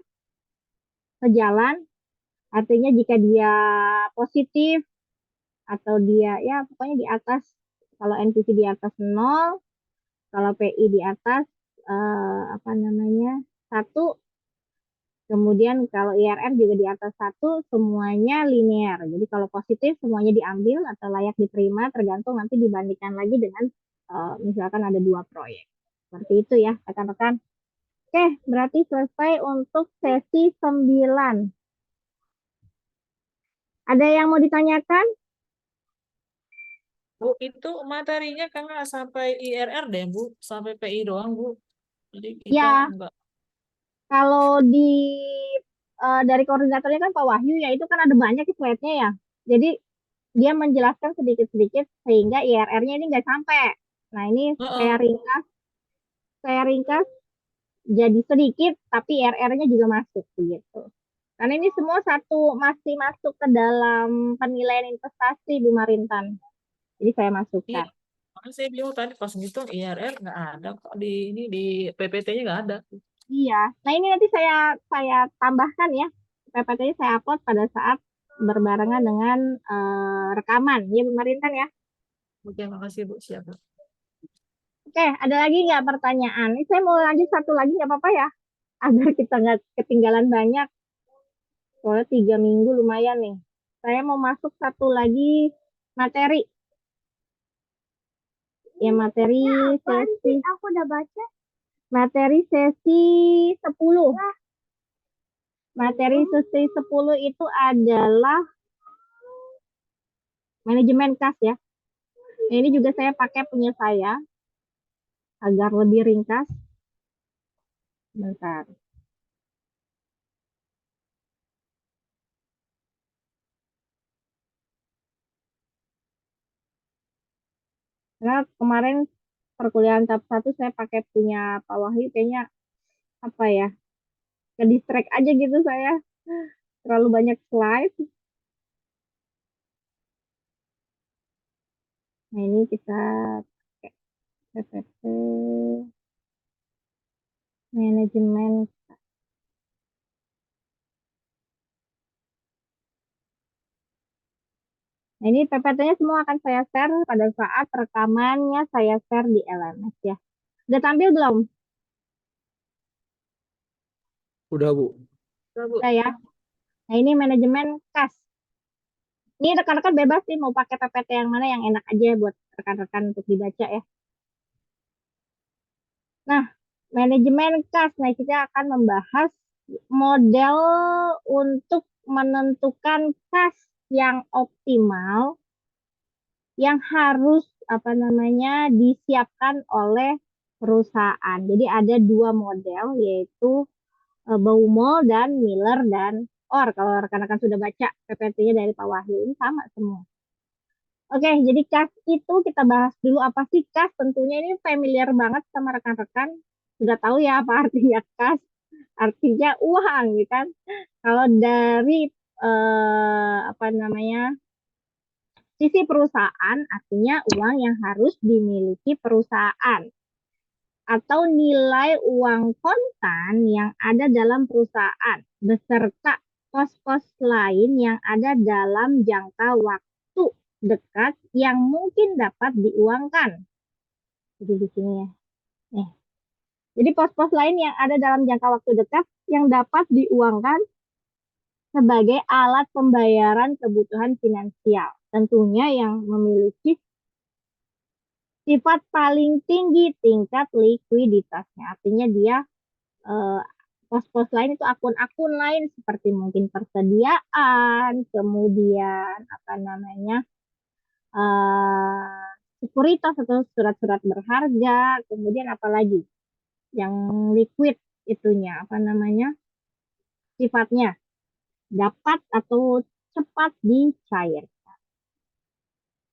sejalan. Artinya jika dia positif atau dia ya pokoknya di atas, kalau NPV di atas 0, kalau PI di atas 1, kemudian kalau IRR juga di atas 1, semuanya linear. Jadi kalau positif semuanya diambil atau layak diterima, tergantung nanti dibandingkan lagi dengan misalkan ada 2 proyek. Seperti itu ya rekan-rekan. Oke, berarti selesai untuk sesi 9. Ada yang mau ditanyakan? Bu, itu materinya kan nggak sampai IRR deh, Bu. Sampai PI doang, Bu. Jadi kita Ya, nggak. kalau dari koordinatornya kan Pak Wahyu ya, itu kan ada banyak slide-nya ya. Jadi dia menjelaskan sedikit-sedikit sehingga IRR-nya ini nggak sampai. Nah, ini Heeh. saya ringkas jadi sedikit, tapi IRR-nya juga masuk begitu. Karena ini semua masih masuk ke dalam penilaian investasi Bu Marintan. Jadi saya Iya. masukkan. Makanya saya bilang tadi pas ngitung IRR nggak ada kok di PPT-nya nggak ada. Iya. Nah, ini nanti saya tambahkan ya. PPT-nya saya upload pada saat berbarengan dengan rekaman ya Bu Marintan ya. Oke, makasih Bu. Siap, Bu. Oke, ada lagi nggak pertanyaan? Ini saya mau lanjut satu lagi nggak apa-apa ya, agar kita nggak ketinggalan banyak. Soalnya 3 minggu lumayan nih. Saya mau masuk satu lagi materi. Ya materi sesi. Aku udah baca. Materi sesi 10. Materi sesi 10 itu adalah manajemen kas ya. Nah, ini juga saya pakai punya saya agar lebih ringkas. Bentar. Karena kemarin perkuliahan tahap 1 saya pakai punya Pak Wahyu, kayaknya apa ya, ke distract aja gitu saya. Terlalu banyak slide. Nah, ini kita pakai PPT manajemen. Nah, ini PPT-nya semua akan saya share pada saat rekamannya saya share di LMS ya. Udah tampil belum? Udah, Bu. Udah, Bu. Udah ya. Nah, ini manajemen kas. Ini rekan-rekan bebas sih mau pakai PPT yang mana yang enak aja buat rekan-rekan untuk dibaca ya. Nah, manajemen kas. Nah, kita akan membahas model untuk menentukan kas yang optimal yang harus apa namanya disiapkan oleh perusahaan. Jadi ada 2 model yaitu Baumol dan Miller dan Orr. Kalau rekan-rekan sudah baca PPT-nya dari Pak Wahyu ini sama semua. Oke, jadi kas itu kita bahas dulu apa sih kas. Tentunya ini familiar banget sama rekan-rekan. Sudah tahu ya apa artinya kas. Artinya uang, gitu kan. Kalau dari apa namanya sisi perusahaan, artinya uang yang harus dimiliki perusahaan atau nilai uang kontan yang ada dalam perusahaan beserta pos-pos lain yang ada dalam jangka waktu dekat yang mungkin dapat diuangkan. Jadi di sini ya. Nih. Jadi pos-pos lain yang ada dalam jangka waktu dekat yang dapat diuangkan sebagai alat pembayaran kebutuhan finansial. Tentunya yang memiliki sifat paling tinggi tingkat likuiditasnya. Artinya dia pos-pos lain itu akun-akun lain seperti mungkin persediaan, kemudian apa namanya sekuritas atau surat-surat berharga, kemudian apalagi yang liquid itunya apa namanya sifatnya dapat atau cepat dicair.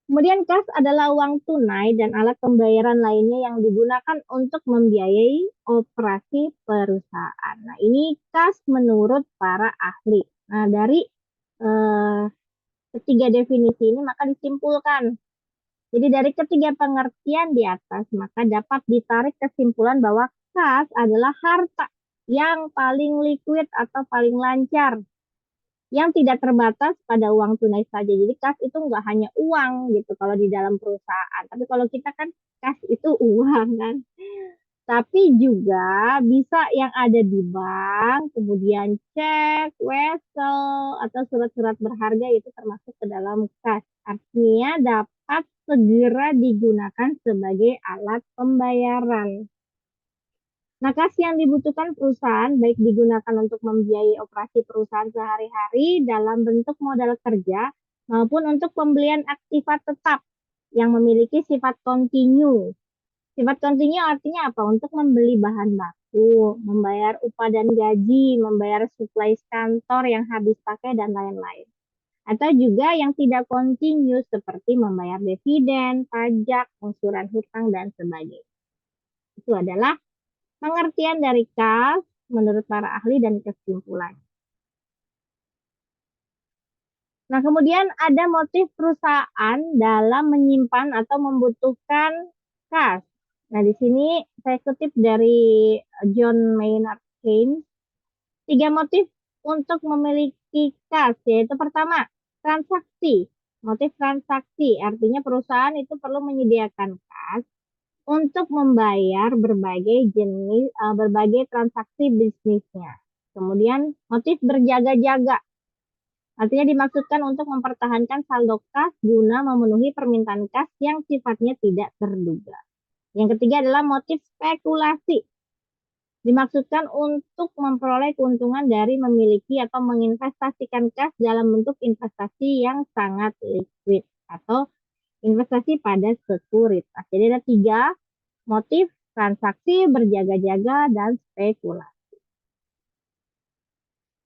Kemudian kas adalah uang tunai dan alat pembayaran lainnya yang digunakan untuk membiayai operasi perusahaan. Nah, ini kas menurut para ahli. Nah, dari ketiga definisi ini maka disimpulkan. Jadi dari ketiga pengertian di atas maka dapat ditarik kesimpulan bahwa kas adalah harta yang paling liquid atau paling lancar yang tidak terbatas pada uang tunai saja. Jadi kas itu nggak hanya uang gitu kalau di dalam perusahaan. Tapi kalau kita kan kas itu uang kan. Tapi juga bisa yang ada di bank, kemudian cek, wesel, atau surat-surat berharga itu termasuk ke dalam kas. Artinya dapat segera digunakan sebagai alat pembayaran. Nah, kas yang dibutuhkan perusahaan baik digunakan untuk membiayai operasi perusahaan sehari-hari dalam bentuk modal kerja maupun untuk pembelian aktiva tetap yang memiliki sifat kontinu. Sifat kontinu artinya apa? Untuk membeli bahan baku, membayar upah dan gaji, membayar suplai kantor yang habis pakai dan lain-lain. Atau juga yang tidak kontinu seperti membayar dividen, pajak, angsuran hutang dan sebagainya. Itu adalah pengertian dari kas menurut para ahli dan kesimpulan. Nah, kemudian ada motif perusahaan dalam menyimpan atau membutuhkan kas. Nah, di sini saya kutip dari John Maynard Keynes. 3 motif untuk memiliki kas, yaitu pertama, transaksi. Motif transaksi, artinya perusahaan itu perlu menyediakan kas untuk membayar berbagai jenis, berbagai transaksi bisnisnya. Kemudian motif berjaga-jaga, artinya dimaksudkan untuk mempertahankan saldo kas guna memenuhi permintaan kas yang sifatnya tidak terduga. Yang ketiga adalah motif spekulasi, dimaksudkan untuk memperoleh keuntungan dari memiliki atau menginvestasikan kas dalam bentuk investasi yang sangat liquid atau investasi pada sekuritas. Jadi ada 3 motif: transaksi, berjaga-jaga, dan spekulasi.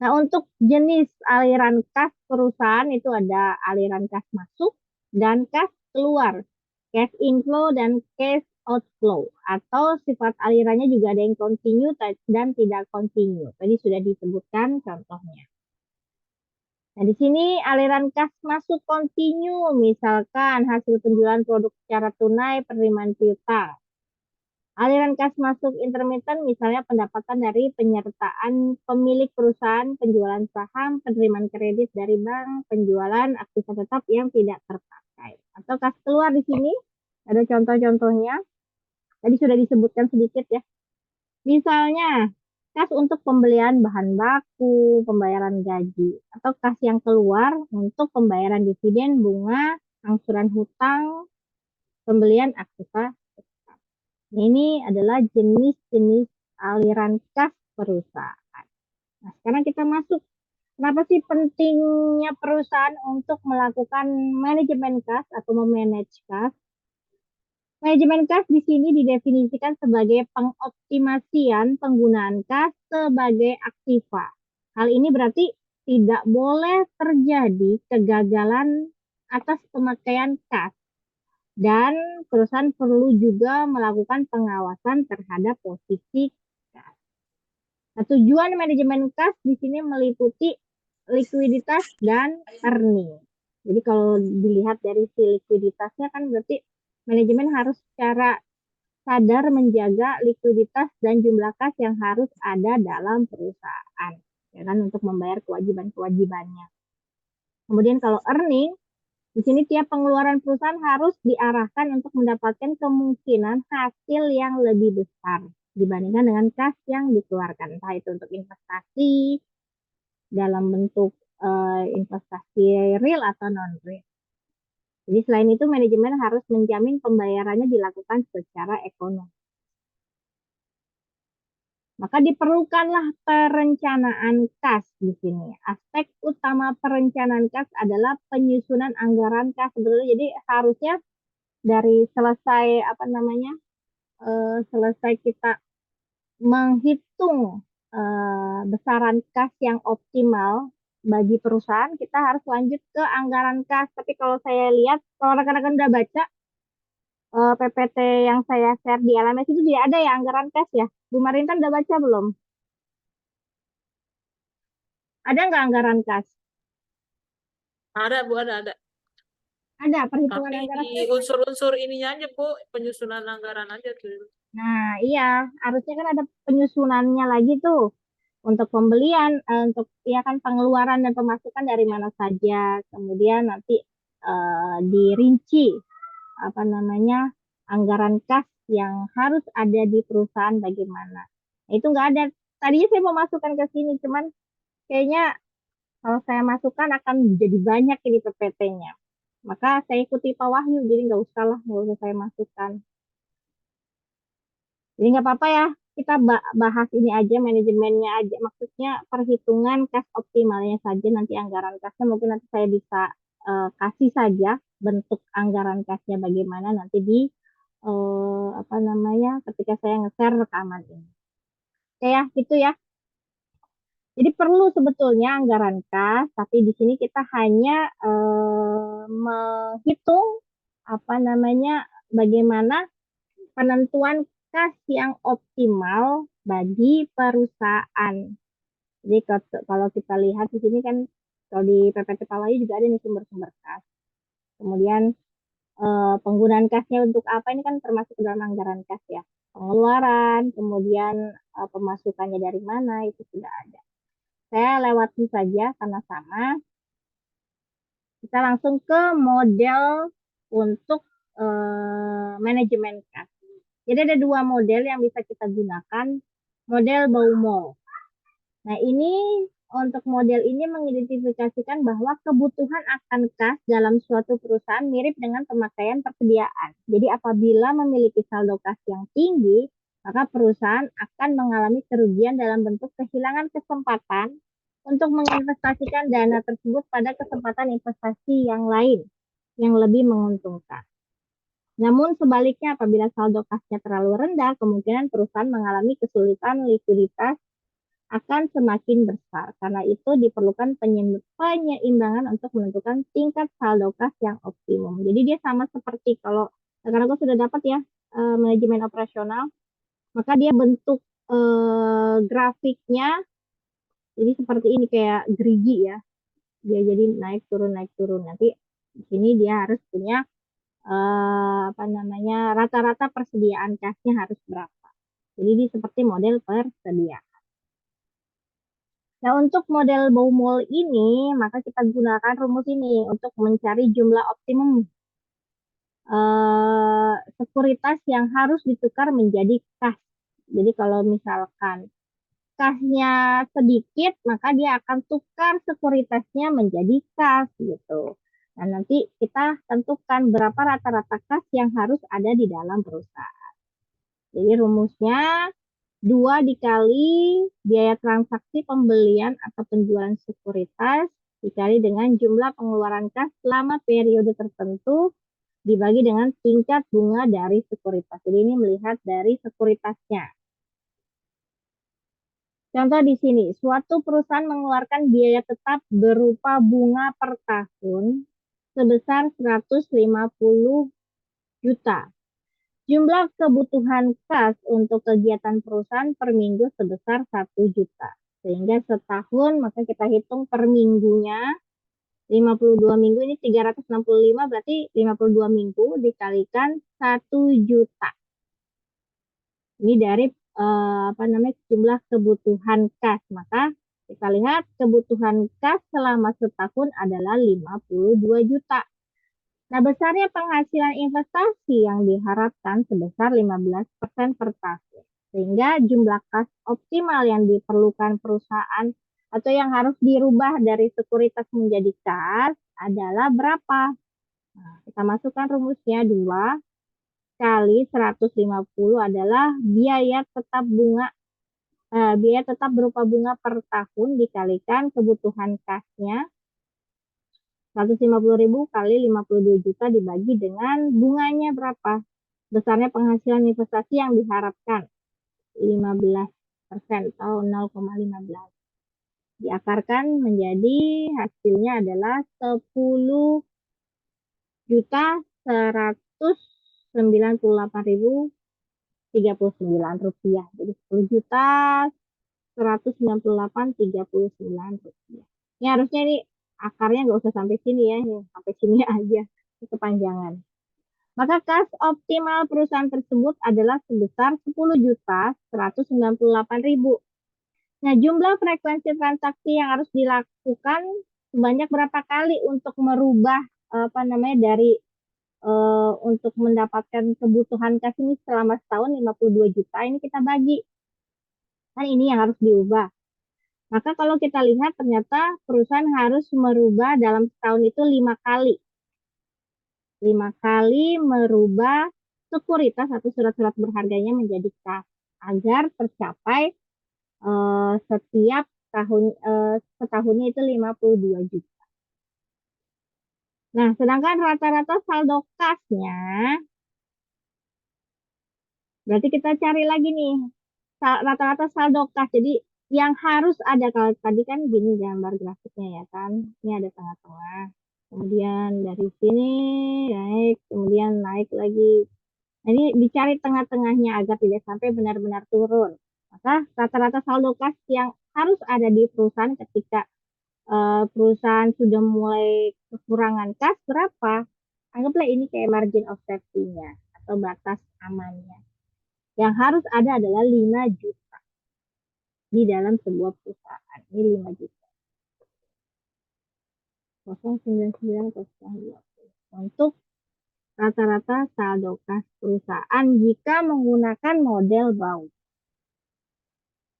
Nah, untuk jenis aliran kas perusahaan itu ada aliran kas masuk dan kas keluar, cash inflow dan cash outflow, atau sifat alirannya juga ada yang kontinu dan tidak kontinu. Tadi sudah disebutkan contohnya. Nah, di sini aliran kas masuk kontinu, misalkan hasil penjualan produk secara tunai, penerimaan piutang. Aliran kas masuk intermittent, misalnya pendapatan dari penyertaan pemilik perusahaan, penjualan saham, penerimaan kredit dari bank, penjualan aktiva tetap yang tidak terpakai. Atau kas keluar di sini, ada contoh-contohnya. Tadi sudah disebutkan sedikit ya. Misalnya, kas untuk pembelian bahan baku, pembayaran gaji. Atau kas yang keluar untuk pembayaran dividen, bunga, angsuran hutang, pembelian aktiva. Ini adalah jenis-jenis aliran kas perusahaan. Nah, sekarang kita masuk. Kenapa sih pentingnya perusahaan untuk melakukan manajemen kas atau memanage kas? Manajemen kas di sini didefinisikan sebagai pengoptimasian penggunaan kas sebagai aktiva. Hal ini berarti tidak boleh terjadi kegagalan atas pemakaian kas. Dan perusahaan perlu juga melakukan pengawasan terhadap posisi kas. Nah, tujuan manajemen kas di sini meliputi likuiditas dan earning. Jadi kalau dilihat dari si likuiditasnya kan berarti manajemen harus secara sadar menjaga likuiditas dan jumlah kas yang harus ada dalam perusahaan, ya kan, untuk membayar kewajiban-kewajibannya. Kemudian kalau earning, di sini tiap pengeluaran perusahaan harus diarahkan untuk mendapatkan kemungkinan hasil yang lebih besar dibandingkan dengan kas yang dikeluarkan. Entah itu untuk investasi dalam bentuk investasi real atau non-real. Jadi selain itu manajemen harus menjamin pembayarannya dilakukan secara ekonomi. Maka diperlukanlah perencanaan kas di sini. Aspek utama perencanaan kas adalah penyusunan anggaran kas. Jadi harusnya dari selesai selesai kita menghitung besaran kas yang optimal bagi perusahaan, kita harus lanjut ke anggaran kas. Tapi kalau saya lihat, kalau rekan-rekan udah baca PPT yang saya share di LMS itu tidak ada ya anggaran kas ya. Bu Marintan udah baca belum? Ada nggak anggaran kas? Ada, Bu, ada. Ada perhitungan Tapi anggaran di kas. unsur-unsur ininya aja, Bu, penyusunan anggaran aja tuh. Nah, iya, harusnya kan ada penyusunannya lagi tuh untuk pembelian, untuk ya kan pengeluaran dan pemasukan dari mana saja. Kemudian nanti dirinci anggaran kas yang harus ada di perusahaan bagaimana. Nah, itu nggak ada. Tadinya saya mau masukkan ke sini, cuman kayaknya kalau saya masukkan akan jadi banyak ini PPT-nya. Maka saya ikuti Pak Wahyu, jadi nggak usah saya masukkan. Jadi nggak apa-apa ya, kita bahas ini aja, manajemennya aja, maksudnya perhitungan kas optimalnya saja, nanti anggaran kasnya mungkin nanti saya bisa kasih saja bentuk anggaran kasnya bagaimana nanti di apa namanya ketika saya nge-share rekaman ini. Oke ya, gitu ya. Jadi perlu sebetulnya anggaran kas, tapi di sini kita hanya menghitung apa namanya bagaimana penentuan kas yang optimal bagi perusahaan. Jadi kalau kita lihat di sini kan kalau di PPT Palayu juga ada nih sumber-sumber kas. Kemudian penggunaan kasnya untuk apa ini kan termasuk dalam anggaran kas ya. Pengeluaran, kemudian pemasukannya dari mana itu sudah ada. Saya lewati saja karena sama. Kita langsung ke model untuk manajemen kas. Jadi ada dua model yang bisa kita gunakan. Model Baumol. Nah ini untuk model ini mengidentifikasikan bahwa kebutuhan akan kas dalam suatu perusahaan mirip dengan pemakaian persediaan. Jadi apabila memiliki saldo kas yang tinggi, maka perusahaan akan mengalami kerugian dalam bentuk kehilangan kesempatan untuk menginvestasikan dana tersebut pada kesempatan investasi yang lain yang lebih menguntungkan. Namun sebaliknya apabila saldo kasnya terlalu rendah, kemungkinan perusahaan mengalami kesulitan likuiditas akan semakin besar. Karena itu diperlukan penyeimbangan untuk menentukan tingkat saldo kas yang optimum. Jadi dia sama seperti kalau karena aku sudah dapat ya manajemen operasional, maka dia bentuk grafiknya jadi seperti ini kayak gerigi ya. Dia jadi naik turun. Nanti di sini dia harus punya apa namanya rata-rata persediaan kasnya harus berapa. Jadi ini seperti model persediaan. Nah, untuk model Baumol ini, maka kita gunakan rumus ini untuk mencari jumlah optimum sekuritas yang harus ditukar menjadi kas. Jadi kalau misalkan kasnya sedikit, maka dia akan tukar sekuritasnya menjadi kas gitu. Nah, nanti kita tentukan berapa rata-rata kas yang harus ada di dalam perusahaan. Jadi rumusnya 2 dikali biaya transaksi pembelian atau penjualan sekuritas dikali dengan jumlah pengeluaran kas selama periode tertentu dibagi dengan tingkat bunga dari sekuritas. Jadi ini melihat dari sekuritasnya. Contoh di sini, suatu perusahaan mengeluarkan biaya tetap berupa bunga per tahun sebesar 150 juta. Jumlah kebutuhan kas untuk kegiatan perusahaan per minggu sebesar 1 juta. Sehingga setahun maka kita hitung per minggunya 52 minggu ini 365 berarti 52 minggu dikalikan 1 juta. Ini dari apa namanya jumlah kebutuhan kas. Maka kita lihat kebutuhan kas selama setahun adalah 52 juta. Nah, besarnya penghasilan investasi yang diharapkan sebesar 15% per tahun. Sehingga jumlah kas optimal yang diperlukan perusahaan atau yang harus dirubah dari sekuritas menjadi kas adalah berapa? Nah, kita masukkan rumusnya 2 kali 150 adalah biaya tetap berupa bunga per tahun dikalikan kebutuhan kasnya 150.000 kali 52 juta dibagi dengan bunganya berapa? Besarnya penghasilan investasi yang diharapkan 15% atau 0,15. Diakarkan menjadi hasilnya adalah 10 juta 198.039 rupiah. Jadi 10 juta 198.039 rupiah. Ini harusnya ini akarnya nggak usah sampai sini ya, sampai sini aja, kepanjangan. Maka kas optimal perusahaan tersebut adalah sebesar 10.198.000. Nah, jumlah frekuensi transaksi yang harus dilakukan sebanyak berapa kali untuk merubah apa namanya dari untuk mendapatkan kebutuhan kas ini selama setahun 52 juta ini kita bagi. Kan ini yang harus diubah. Maka kalau kita lihat ternyata perusahaan harus merubah dalam setahun itu 5 kali. 5 kali merubah sekuritas atau surat-surat berharganya menjadi kas. agar tercapai setiap tahun setahunnya itu 52 juta. Nah, sedangkan rata-rata saldo kasnya, berarti kita cari lagi nih rata-rata saldo kas. Jadi yang harus ada, kalau tadi kan gini gambar grafiknya ya kan, ini ada tengah-tengah, kemudian dari sini naik, kemudian naik lagi. Nah, ini dicari tengah-tengahnya agar tidak sampai benar-benar turun. Maka rata-rata saldo kas yang harus ada di perusahaan ketika perusahaan sudah mulai kekurangan kas berapa? Anggaplah ini kayak margin of safety-nya atau batas amannya. Yang harus ada adalah 5 juta di dalam sebuah perusahaan. Ini 5 juta. 099,20 untuk rata-rata saldo kas perusahaan jika menggunakan model BAU.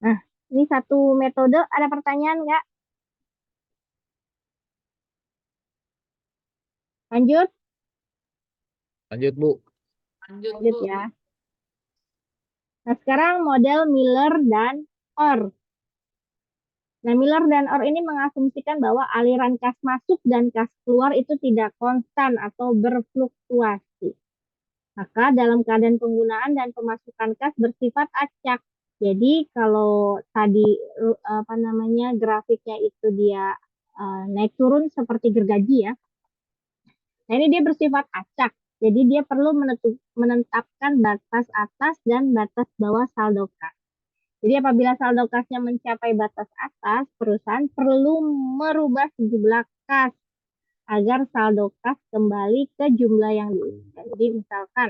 Nah, ini satu metode. Ada pertanyaan nggak? Lanjut? Lanjut, Bu. Lanjut, Lanjut Bu. ya. Nah, sekarang model Miller dan OR. Nah, Miller dan OR ini mengasumsikan bahwa aliran kas masuk dan kas keluar itu tidak konstan atau berfluktuasi. Maka dalam keadaan penggunaan dan pemasukan kas bersifat acak. Jadi kalau tadi grafiknya itu dia naik turun seperti gergaji ya. Nah, ini dia bersifat acak. Jadi dia perlu menetapkan batas atas dan batas bawah saldo kas. Jadi apabila saldo kasnya mencapai batas atas, perusahaan perlu merubah jumlah kas agar saldo kas kembali ke jumlah yang diinginkan. Jadi misalkan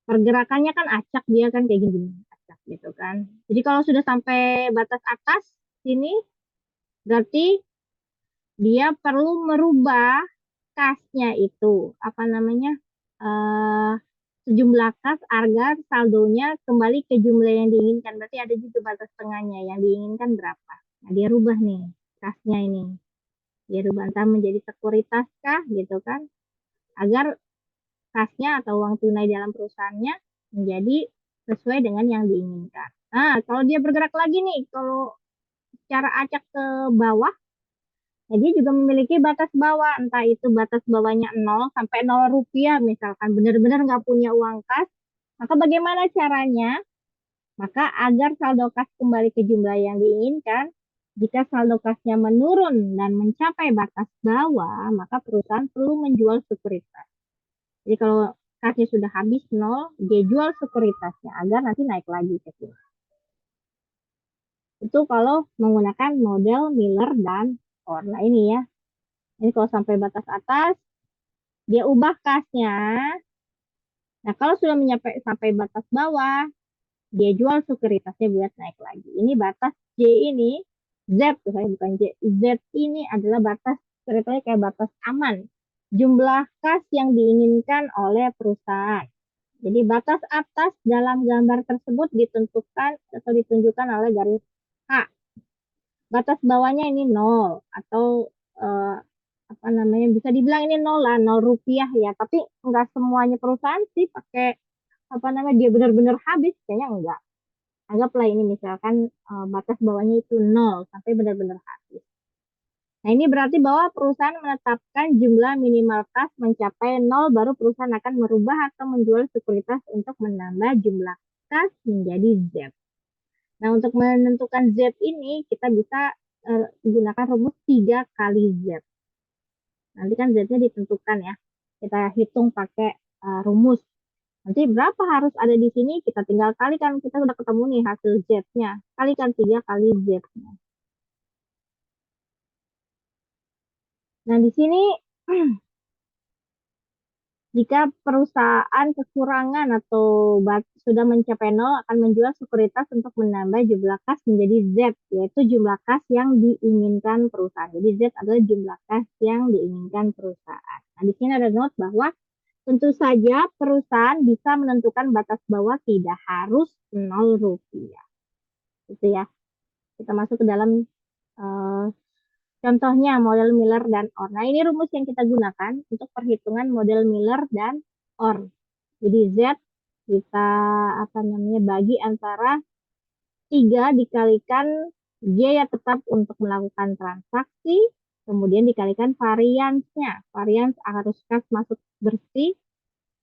pergerakannya kan acak, dia kan kayak gini, acak gitu kan. Jadi kalau sudah sampai batas atas sini, berarti dia perlu merubah kasnya itu sejumlah kas agar saldonya kembali ke jumlah yang diinginkan. Berarti ada juga batas tengahnya yang diinginkan berapa. Nah, dia rubah nih kasnya ini. Dia rubah entah menjadi sekuritas kah gitu kan. Agar kasnya atau uang tunai dalam perusahaannya menjadi sesuai dengan yang diinginkan. Nah, kalau dia bergerak lagi nih, kalau secara acak ke bawah, nah, dia juga memiliki batas bawah, entah itu batas bawahnya 0 sampai 0 rupiah, misalkan benar-benar nggak punya uang kas, maka bagaimana caranya? Maka agar saldo kas kembali ke jumlah yang diinginkan, jika saldo kasnya menurun dan mencapai batas bawah, maka perusahaan perlu menjual sekuritas. Jadi kalau kasnya sudah habis 0, dia jual sekuritasnya agar nanti naik lagi ke sini. Itu kalau menggunakan model Miller dan OR. Nah, ini ya. Ini kalau sampai batas atas, dia ubah kasnya. Nah, kalau sudah sampai batas bawah, dia jual sekuritasnya buat naik lagi. Ini batas J ini, Z, bukan J. Z ini adalah batas, ceritanya kayak batas aman. Jumlah kas yang diinginkan oleh perusahaan. Jadi batas atas dalam gambar tersebut ditentukan atau ditunjukkan oleh garis H. Batas bawahnya ini 0 atau bisa dibilang ini 0 lah, 0 rupiah ya. Tapi enggak semuanya perusahaan sih pakai dia benar-benar habis, kayaknya enggak. Anggaplah ini misalkan batas bawahnya itu 0 sampai benar-benar habis. Nah, ini berarti bahwa perusahaan menetapkan jumlah minimal kas mencapai 0, baru perusahaan akan merubah atau menjual sekuritas untuk menambah jumlah kas menjadi Z. Nah, untuk menentukan Z ini, kita bisa gunakan rumus 3 kali Z. Nanti kan Z-nya ditentukan ya. Kita hitung pakai rumus. Nanti berapa harus ada di sini, kita tinggal kalikan. Kita udah ketemu nih hasil Z-nya. Kalikan 3 kali Z-nya. Nah, di sini jika perusahaan kekurangan atau sudah mencapai 0 akan menjual sekuritas untuk menambah jumlah kas menjadi Z, yaitu jumlah kas yang diinginkan perusahaan. Jadi Z adalah jumlah kas yang diinginkan perusahaan. Nah, di sini ada note bahwa tentu saja perusahaan bisa menentukan batas bawah tidak harus 0 rupiah. Gitu ya. Kita masuk ke dalam contohnya model Miller dan OR. Nah, ini rumus yang kita gunakan untuk perhitungan model Miller dan OR. Jadi Z kita bagi antara 3 dikalikan biaya tetap untuk melakukan transaksi, kemudian dikalikan variansnya. Varians arus kas masuk bersih,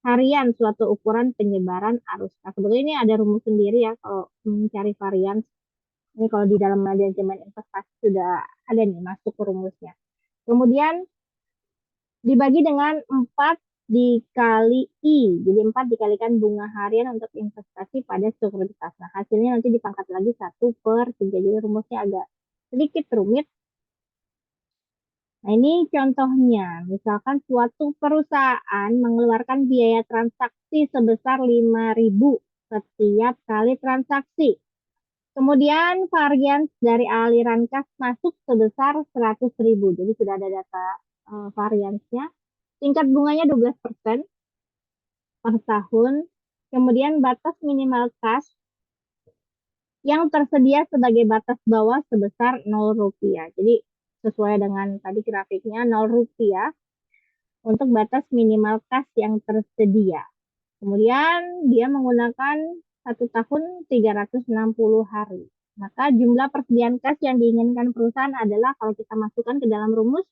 harian suatu ukuran penyebaran arus kas. Sebetulnya ini ada rumus sendiri ya kalau mencari varians. Ini kalau di dalam manajemen investasi sudah ada nih masuk rumusnya. Kemudian dibagi dengan 4 dikali I. Jadi 4 dikalikan bunga harian untuk investasi pada sekuritas. Nah, hasilnya nanti dipangkat lagi 1/3. Jadi rumusnya agak sedikit rumit. Nah, ini contohnya. Misalkan suatu perusahaan mengeluarkan biaya transaksi sebesar 5.000 setiap kali transaksi. Kemudian varians dari aliran kas masuk sebesar 100.000. Jadi sudah ada data variansnya. Tingkat bunganya 12% per tahun. Kemudian batas minimal kas yang tersedia sebagai batas bawah sebesar 0 rupiah. Jadi sesuai dengan tadi grafiknya 0 rupiah untuk batas minimal kas yang tersedia. Kemudian dia menggunakan 1 tahun 360 hari. Maka jumlah persediaan kas yang diinginkan perusahaan adalah kalau kita masukkan ke dalam rumus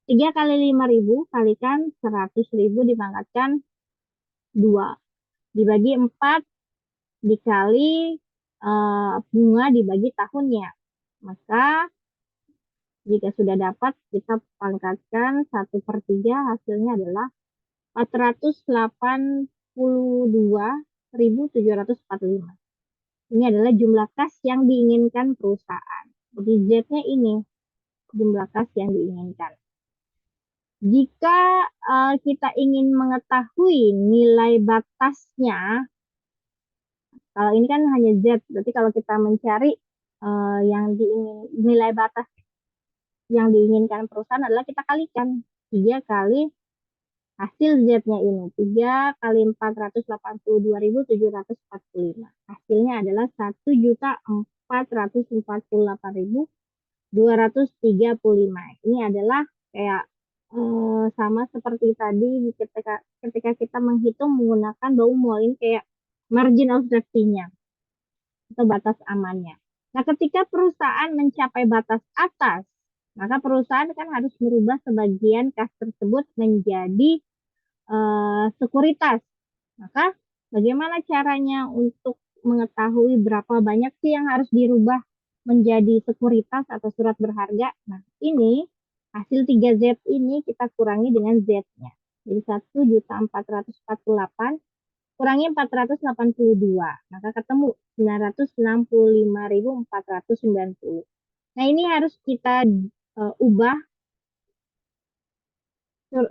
3 kali 5.000 kalikan 100.000 dipangkatkan 2. Dibagi 4 dikali bunga dibagi tahunnya. Maka jika sudah dapat kita pangkatkan 1/3 hasilnya adalah 482.745. Ini adalah jumlah kas yang diinginkan perusahaan. Jadi Z-nya ini jumlah kas yang diinginkan. Jika kita ingin mengetahui nilai batasnya, kalau ini kan hanya Z, berarti kalau kita mencari nilai batas yang diinginkan perusahaan adalah kita kalikan 3 kali hasil Z-nya ini. 3 kali 482.745. Hasilnya adalah 1.448.235. Ini adalah kayak sama seperti tadi ketika kita menghitung menggunakan Baumol, ini kayak margin of safety-nya atau batas amannya. Nah, ketika perusahaan mencapai batas atas, maka perusahaan kan harus merubah sebagian kas tersebut menjadi sekuritas. Maka bagaimana caranya untuk mengetahui berapa banyak sih yang harus dirubah menjadi sekuritas atau surat berharga? Nah, ini hasil 3Z ini kita kurangi dengan Z-nya. Jadi 1.448 kurangi 482. Maka ketemu 965.490. Nah, ini harus kita ubah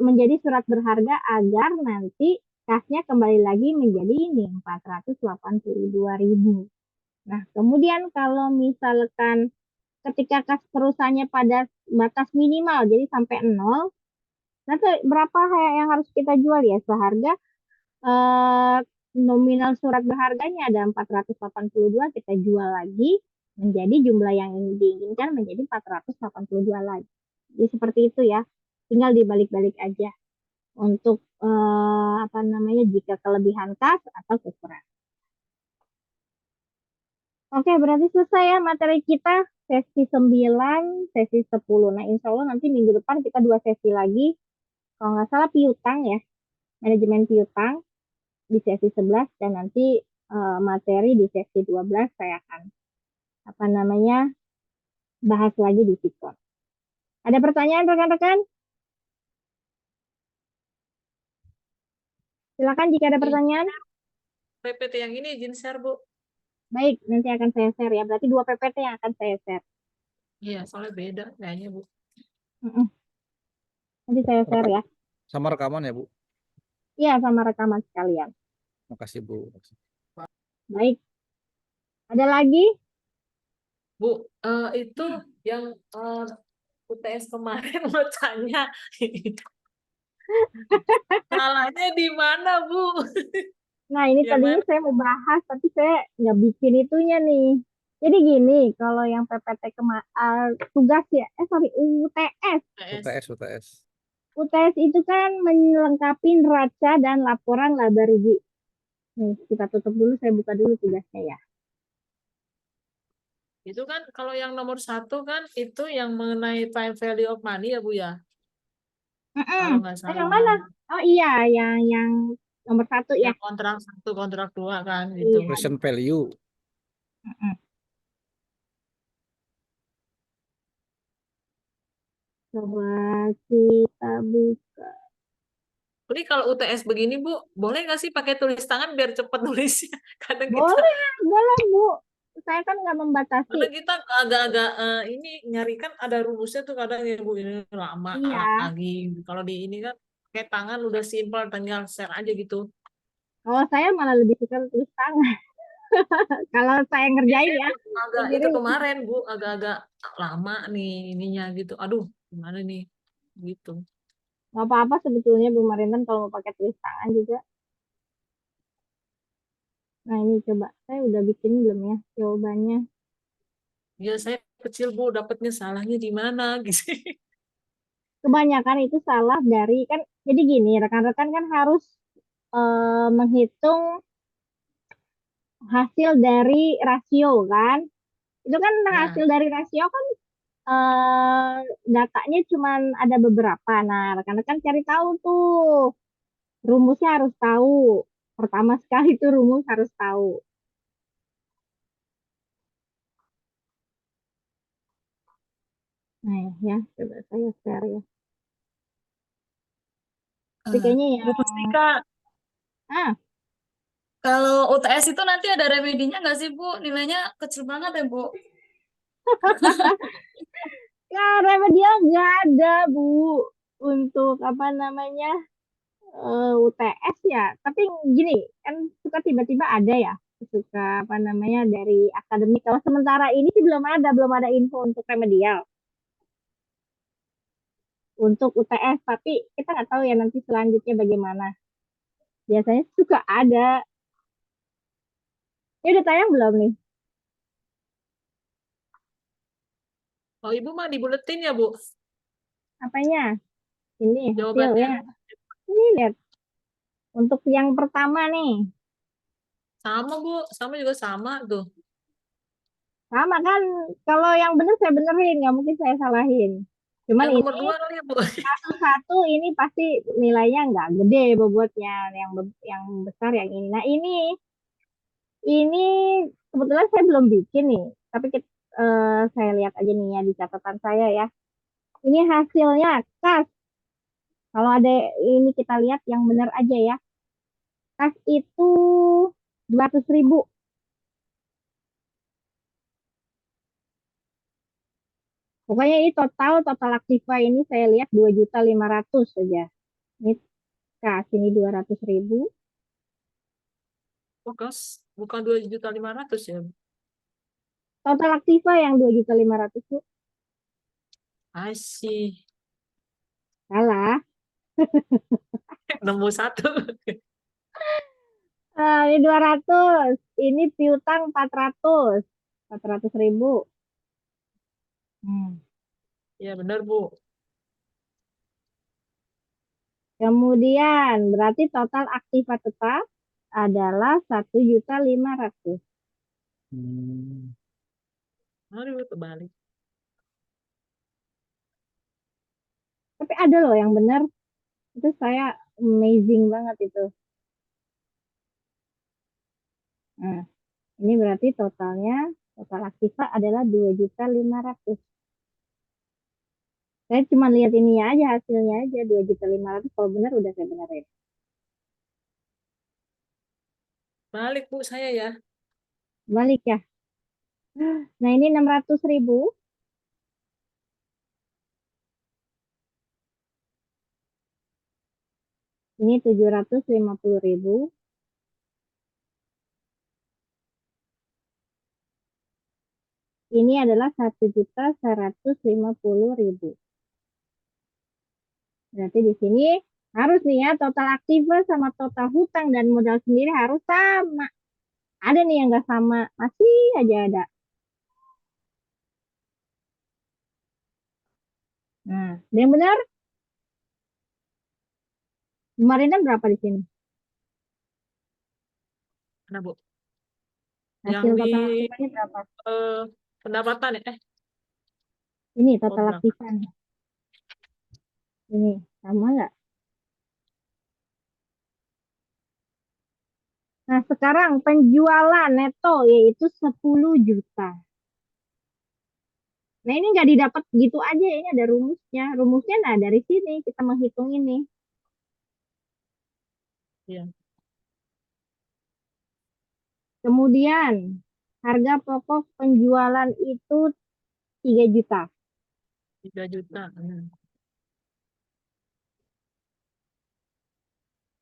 menjadi surat berharga agar nanti kasnya kembali lagi menjadi ini 482.000. Nah, kemudian kalau misalkan ketika kas perusahaannya pada batas minimal jadi sampai 0, nanti berapa yang harus kita jual ya? Seharga nominal surat berharganya ada 482, kita jual lagi menjadi jumlah yang diinginkan menjadi 482 lagi. Jadi seperti itu ya. Tinggal dibalik-balik aja untuk jika kelebihan kas atau kekurangan. Oke, berarti selesai ya materi kita sesi 9, sesi 10. Nah, insya Allah nanti minggu depan kita 2 sesi lagi. Kalau nggak salah piutang ya, manajemen piutang di sesi 11 dan nanti materi di sesi 12 saya akan bahas lagi di Sikon. Ada pertanyaan rekan-rekan? Silakan jika ada pertanyaan. PPT yang ini izin share, Bu. Baik, nanti akan saya share ya. Berarti 2 PPT yang akan saya share. Iya, soalnya beda kayaknya, Bu. Nanti saya share ya. Sama rekaman ya, Bu? Iya, sama rekaman sekalian. Makasih, Bu. Baik. Ada lagi? Bu, itu yang UTS kemarin mau tanya. Salahnya di mana, Bu? Nah, ini Ya, tadinya saya mau bahas, tapi saya nggak bikin itunya nih. Jadi gini, kalau yang PPT tugas ya, UTS. UTS itu kan melengkapi neraca dan laporan laba rugi. Nih, kita tutup dulu, saya buka dulu tugasnya ya. Itu kan kalau yang nomor 1 kan itu yang mengenai time value of money ya Bu ya. Kalau nggak Yang salah. mana? Oh iya, yang nomor 1 ya. Yang kontrak 1, kontrak 2 kan gitu. Iya. Present value. Mm-mm. Coba kita buka. Ini kalau UTS begini Bu, boleh nggak sih pakai tulis tangan biar cepat nulisnya? Kadang kita Boleh, boleh Bu. Saya kan nggak membatasi. Karena kita agak-agak ini nyari kan ada rumusnya tuh kadang ya Bu ini lama Iya. lagi. Kalau di ini kan kayak tangan udah simpel tinggal share aja gitu. Kalau saya malah lebih suka tulis tangan. Kalau saya ngerjain Biasanya ya, agak itu sendiri kemarin Bu agak-agak lama nih ininya gitu. Aduh, gimana nih gitu. nggak apa-apa sebetulnya Bu Marintan kalau mau pakai tulis tangan juga. Nah ini coba, saya udah bikin belum ya jawabannya. Ya saya kecil Bu dapatnya salahnya di mana gitu. Kebanyakan itu salah dari kan, jadi gini, rekan-rekan kan harus menghitung hasil dari rasio kan. Itu kan hasil Ya, dari rasio kan eh, datanya cuma ada beberapa. Nah, rekan-rekan cari tahu tuh. Rumusnya harus tahu. Pertama sekali tuh rumus harus tahu. Nah, ya, coba saya share ya. Tapi kayaknya ya, Bu Mustika, ah, kalau UTS itu nanti ada remedinya nggak sih Bu? Nilainya kecil banget ya Bu? ya remedial nggak ada, Bu. Untuk apa namanya UTS ya. Tapi gini, kan suka tiba-tiba ada ya. Suka apa namanya dari akademik. Kalau sementara ini sih belum ada info untuk remedial. Untuk UTS, tapi kita nggak tahu ya nanti selanjutnya bagaimana. Biasanya suka ada. Ini udah tayang belum nih? oh Ibu mah dibuletin ya Bu Apanya? Ini jawabannya. hasilnya. Ini lihat. Untuk yang pertama nih. Sama Bu, sama juga sama tuh. Sama kan, kalau yang bener saya benerin, nggak mungkin saya salahin. Cuman Yang ini nomor 2 kali ya Bu. satu-satu ini pasti nilainya nggak gede bobotnya. Yang besar yang ini. Nah ini kebetulan saya belum bikin nih. Tapi saya lihat aja nih ya di catatan saya ya. Ini hasilnya kas. Kalau ada ini kita lihat yang benar aja ya. Kas itu 200.000. Pokoknya ini total aktiva ini saya lihat 2.500.000 saja. Ini kas ini 200.000. Oh, bukan 2.500.000 ya. Total aktiva yang 2.500.000. I see. Salah. Nemu satu. Ini 200. Ini piutang 400. 400.000. Hmm. Ya benar Bu. Kemudian berarti total aktiva tetap adalah 1.500.000. Hmm. Aduh, terbalik. Tapi ada loh yang benar. Itu saya amazing banget itu. Nah, ini berarti total aktiva adalah 2.500.000. Saya cuma lihat ini aja hasilnya aja 2.500.000. Kalau benar udah saya benerin. Balik Bu saya ya. Balik ya. Nah ini 600.000. Ini 750.000. Ini adalah 1.150.000. Berarti di sini harus nih ya total aktiva sama total hutang dan modal sendiri harus sama. Ada nih yang nggak sama, masih aja ada. Nah, ada yang benar kemarin kan berapa di sini? Mana, Bu? Yang Hasil di total aktifanya berapa? pendapatan ya? Ini total belakang. aktifan. Ini sama nggak? Nah, sekarang penjualan neto yaitu 10 juta. Nah, ini nggak didapat gitu aja, ini ada rumusnya. Rumusnya, nah dari sini kita menghitung ini. Iya. Kemudian, harga pokok penjualan itu 3 juta. 3 juta.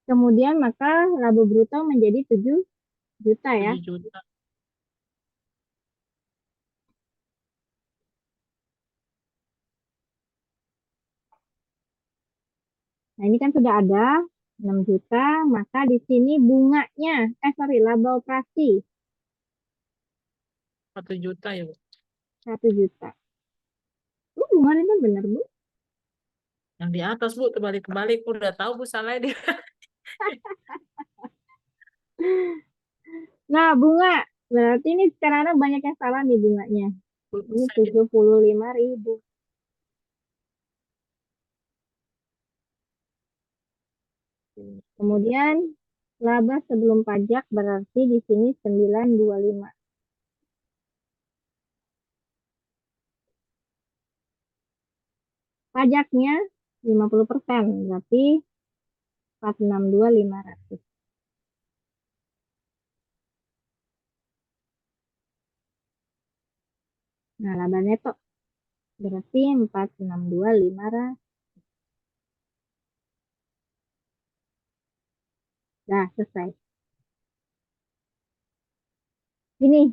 Kemudian, maka laba bruto menjadi 7 juta ya. 7 juta. Nah, ini kan sudah ada 6 juta, maka di sini bunganya, laba operasi 1 juta ya, Bu. 1 juta. Bunga itu benar, Bu. Yang di atas, Bu, terbalik-kebalik. Udah tahu, Bu, salahnya dia. Nah, bunga. Berarti ini sekarang banyak yang salah nih bunganya. Ini 75.000. Kemudian laba sebelum pajak berarti di sini 925. Pajaknya 50%, berarti 462.500. Nah, laba neto berarti 462.500. Dah, selesai. Ini.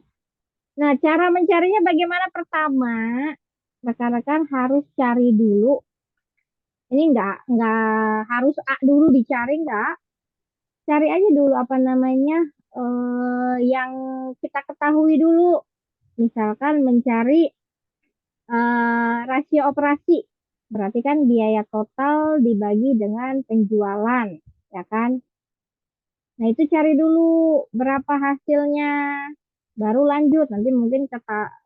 Nah, cara mencarinya bagaimana? Pertama, rekan-rekan harus cari dulu. Ini nggak harus A dulu dicari, nggak. Cari aja dulu apa namanya yang kita ketahui dulu. Misalkan mencari rasio operasi. Berarti kan biaya total dibagi dengan penjualan, ya kan? Nah, itu cari dulu berapa hasilnya. Baru lanjut, nanti mungkin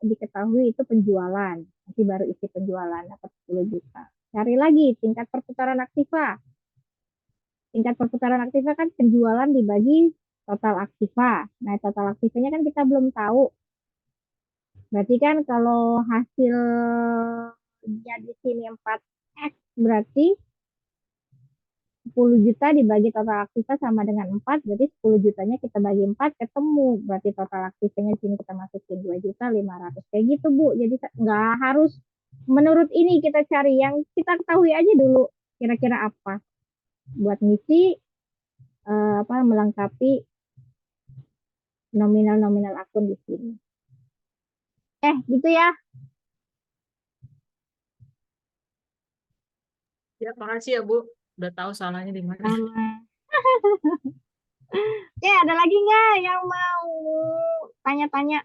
diketahui itu penjualan. Nanti baru isi penjualan, dapat 10 juta. Cari lagi tingkat perputaran aktiva. Tingkat perputaran aktiva kan penjualan dibagi total aktiva. Nah, total aktivanya kan kita belum tahu. Berarti kan kalau hasilnya di sini 4X, berarti 10 juta dibagi total aktiva sama dengan 4, berarti 10 jutanya kita bagi 4, ketemu. Berarti total aktivanya di sini kita masukin 2.500.000. Kayak gitu, Bu. Jadi nggak harus menurut ini kita cari, yang kita ketahui aja dulu kira-kira apa. Buat ngisi, melengkapi nominal-nominal akun di sini. Gitu ya. Ya, makasih ya, Bu. Udah tahu salahnya di mana. Ada lagi nggak yang mau tanya-tanya?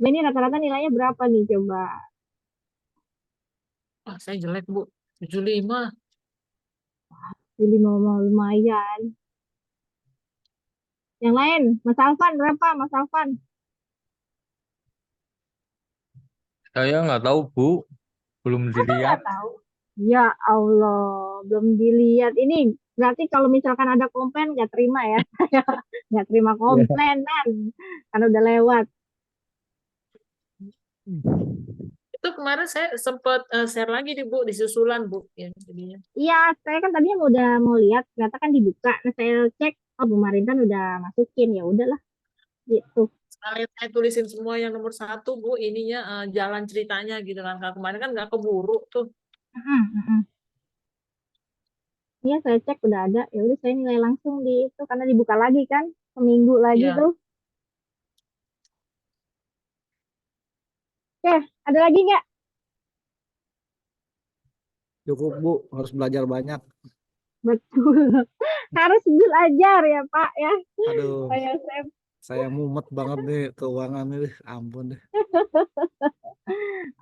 Ini rata-rata nilainya berapa nih coba? Wah, saya jelek, Bu. 75. Jadi mau lumayan. Yang lain, Mas Alvan berapa, Mas Alvan? Saya nggak tahu, Bu. Belum dilihat. Nggak tahu. Ya Allah, belum dilihat. Ini berarti kalau misalkan ada komplain nggak terima ya. Nggak terima komplainan. Karena udah lewat. Itu kemarin saya sempat share lagi di Bu, di susulan, Bu. Ya, jadinya. Iya, saya kan tadinya udah mau lihat, ternyata kan dibuka. Nah, saya cek, oh Bu Marintan udah masukin, ya udahlah. Gitu. Sekalian saya tulisin semua yang nomor 1, Bu, ininya jalan ceritanya gitu kan. Kalau kemarin kan nggak keburu tuh. Iya, saya cek udah ada. Ya udah saya nilai langsung di itu karena dibuka lagi kan, seminggu lagi Iya. tuh. Oke, ada lagi nggak? Cukup, Bu. Harus belajar banyak. Betul. Harus belajar ya, Pak ya. Aduh, Pak Yosef. saya mumet banget nih keuangan ini. Ampun deh.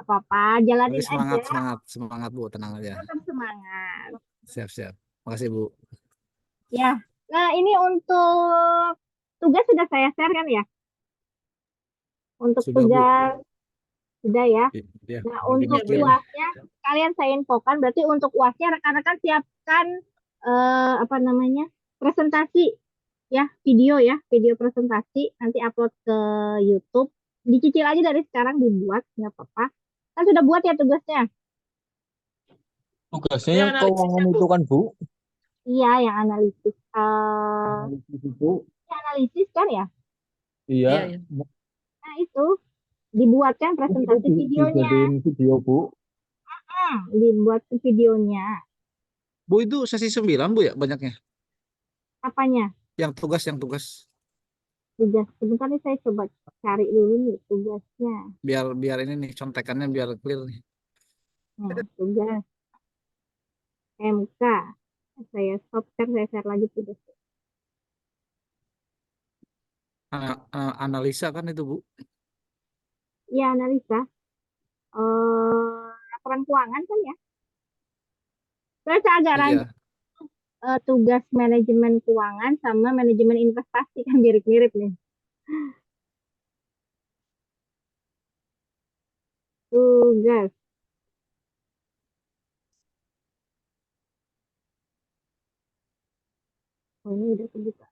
Apa-apa, Tapi jalanin semangat, aja. semangat, Bu. Tenang aja. Tetap semangat. Siap-siap. Makasih, Bu. Ya, Nah, ini untuk tugas sudah saya share kan ya? Untuk Sudah, Bu. tugas sudah ya. Iya, Nah, kalau untuk Bu, ya. demikian. UASnya kalian saya infokan. Berarti untuk UASnya rekan-rekan siapkan apa namanya presentasi ya, video presentasi. Nanti upload ke YouTube. Dicicil aja dari sekarang dibuat, nggak apa-apa. Kan sudah buat ya tugasnya. Tugasnya Ini yang keuangan analisisnya, Bu. itu kan, Bu? Iya, yang analisis. Analisis itu. Analisis kan ya. Iya. Iya, iya. Nah, itu dibuatkan Itu presentasi videonya. dijadiin video, Bu. Dibuat videonya. Bu, itu sesi 9, Bu, ya banyaknya. Apanya? Yang tugas. Tugas. Sebentar nih saya coba cari dulu nih tugasnya. Biar ini nih, contekannya biar clear nih. Nah, tugas MK. Saya stop share, saya share lagi tugas. Analisa kan itu, Bu. Ya, analisa. Laporan keuangan kan ya. Terus saya agak ragu Iya. tugas manajemen keuangan sama manajemen investasi kan mirip-mirip nih. Tugas. Oh, ini udah kebuka.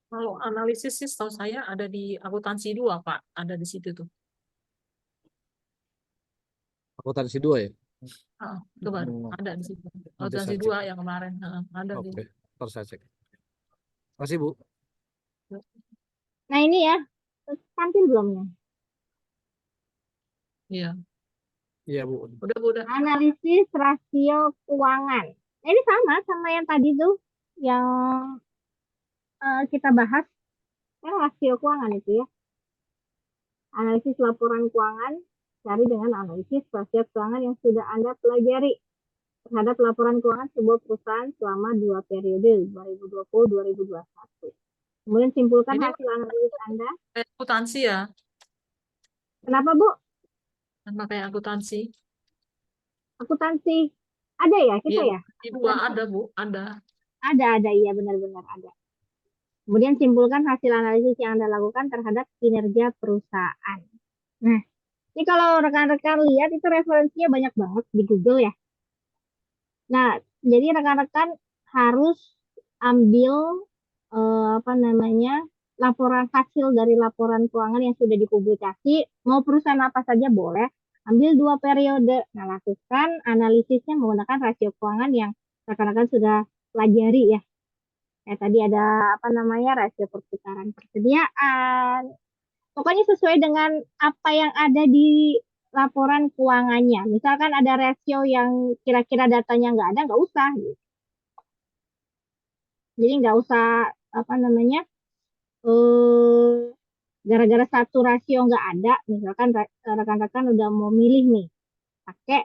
Kalau analisis sih setahu saya ada di akuntansi 2, Pak. Ada di situ tuh. Akuntansi 2 ya. Itu baru Hmm, ada di situ. nanti Akuntansi saya 2 cek. yang kemarin. Ada di. Oke, ntar saya cek. Makasih, Bu. Nah, ini ya. Tampil belum ya? Iya. Iya, Bu. Udah, Bu, udah. Analisis rasio keuangan. Nah, ini sama yang tadi tuh yang kita bahas kan rasio keuangan itu ya. Analisis laporan keuangan cari dengan analisis rasio keuangan yang sudah Anda pelajari terhadap laporan keuangan sebuah perusahaan selama 2 periode 2020-2021. Kemudian simpulkan Ini hasil analisis Anda. kayak akuntansi ya. Kenapa, Bu? Sama kayak akuntansi. Akuntansi. Ada ya kita Iya, ya? di 2 Akuntansi. ada, Bu. Ada. Ada, iya benar-benar ada. Kemudian simpulkan hasil analisis yang Anda lakukan terhadap kinerja perusahaan. Nah, ini kalau rekan-rekan lihat itu referensinya banyak banget di Google ya. Nah, jadi rekan-rekan harus ambil apa namanya laporan hasil dari laporan keuangan yang sudah dipublikasi, mau perusahaan apa saja boleh, ambil 2 periode. Nah, lakukan analisisnya menggunakan rasio keuangan yang rekan-rekan sudah pelajari ya. Tadi ada apa namanya rasio perputaran persediaan. Pokoknya sesuai dengan apa yang ada di laporan keuangannya. Misalkan ada rasio yang kira-kira datanya nggak ada, nggak usah. Gitu. Jadi nggak usah apa namanya gara-gara satu rasio nggak ada. Misalkan rekan-rekan udah mau milih nih pakai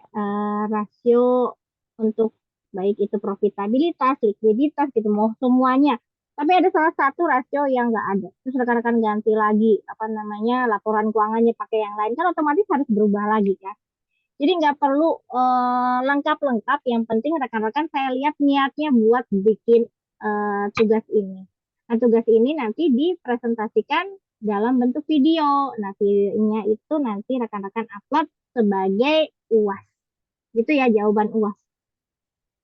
rasio untuk baik itu profitabilitas, likuiditas gitu mau semuanya. Tapi ada salah satu rasio yang nggak ada. Terus rekan-rekan ganti lagi apa namanya laporan keuangannya pakai yang lain kan otomatis harus berubah lagi kan. Jadi nggak perlu lengkap-lengkap. Yang penting rekan-rekan saya lihat niatnya buat bikin tugas ini. Nah tugas ini nanti dipresentasikan dalam bentuk video. Nah videonya itu nanti rekan-rekan upload sebagai UAS. Gitu ya jawaban UAS.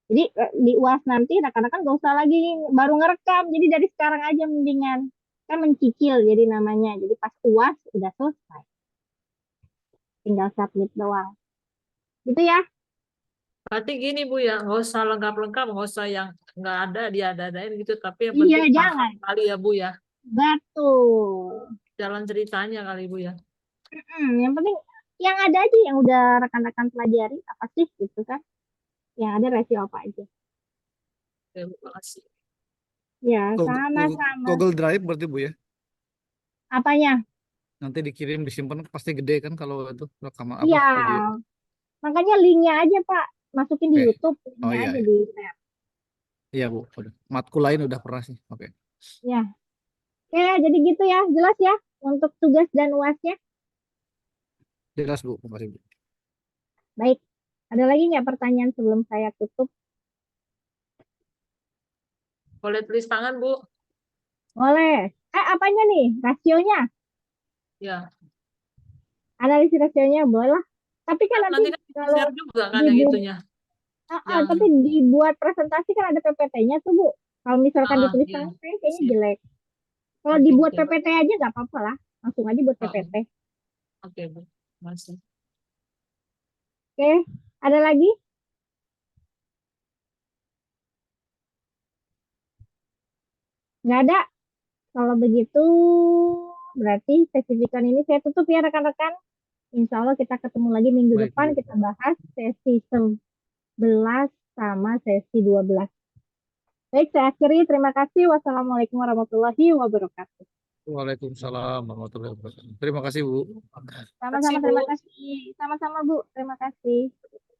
Jadi di UAS nanti rekan-rekan gak usah lagi baru ngerekam. Jadi dari sekarang aja mendingan. Kan mencicil jadi namanya. Jadi pas UAS udah selesai. Tinggal submit doang. Gitu ya. Berarti gini, Bu, ya. Nggak usah lengkap-lengkap. Nggak usah yang nggak ada, diada-adain gitu. Tapi yang Iya, penting paham jangan. kali ya, Bu, ya. Betul. Jalan ceritanya kali, Bu, ya. Yang penting yang ada aja yang udah rekan-rekan pelajari apa sih gitu kan. Yang ada rasio apa aja. Oke, Bu, makasih. Ya, Google, sama-sama. Google Drive berarti, Bu, ya. Apanya? Nanti dikirim, disimpan pasti gede kan kalau itu rekaman Iya, apa video. makanya linknya aja Pak. Masukin di Oke. YouTube, Oh linknya iya, aja iya. di share. Iya, Bu. Udah. Matkul lain udah pernah sih. Oke. Ya. Oke, jadi gitu ya. Jelas ya untuk tugas dan UASnya. Jelas, Bu. Makasih, Bu. Baik. Ada lagi nggak pertanyaan sebelum saya tutup? Boleh tulis tangan, Bu. Boleh. Apanya nih? Rasionya? Ya. Analisis rasionya boleh lah. Tapi kan Nanti nanti kan kalau share juga kan yang dibu- itunya. Yang tapi dibuat presentasi kan ada PPT-nya tuh, Bu. Kalau misalkan ditulis iya. tangan kayaknya Siap. jelek. Kalau Oke, dibuat oke. PPT aja nggak apa-apa lah. Langsung aja buat Oh, oh. PPT. Oke, Bu. Masih. Oke. Ada lagi? Nggak ada. Kalau begitu, berarti sesi weekend ini saya tutup ya rekan-rekan. Insya Allah kita ketemu lagi minggu Baik, depan. Bu. Kita bahas sesi 11 sama sesi 12. Baik, saya akhiri. Terima kasih. Wassalamualaikum warahmatullahi wabarakatuh. Waalaikumsalam warahmatullahi wabarakatuh. Terima kasih, Bu. Sama-sama, Makasih, Bu. terima kasih. Sama-sama, Bu. Terima kasih.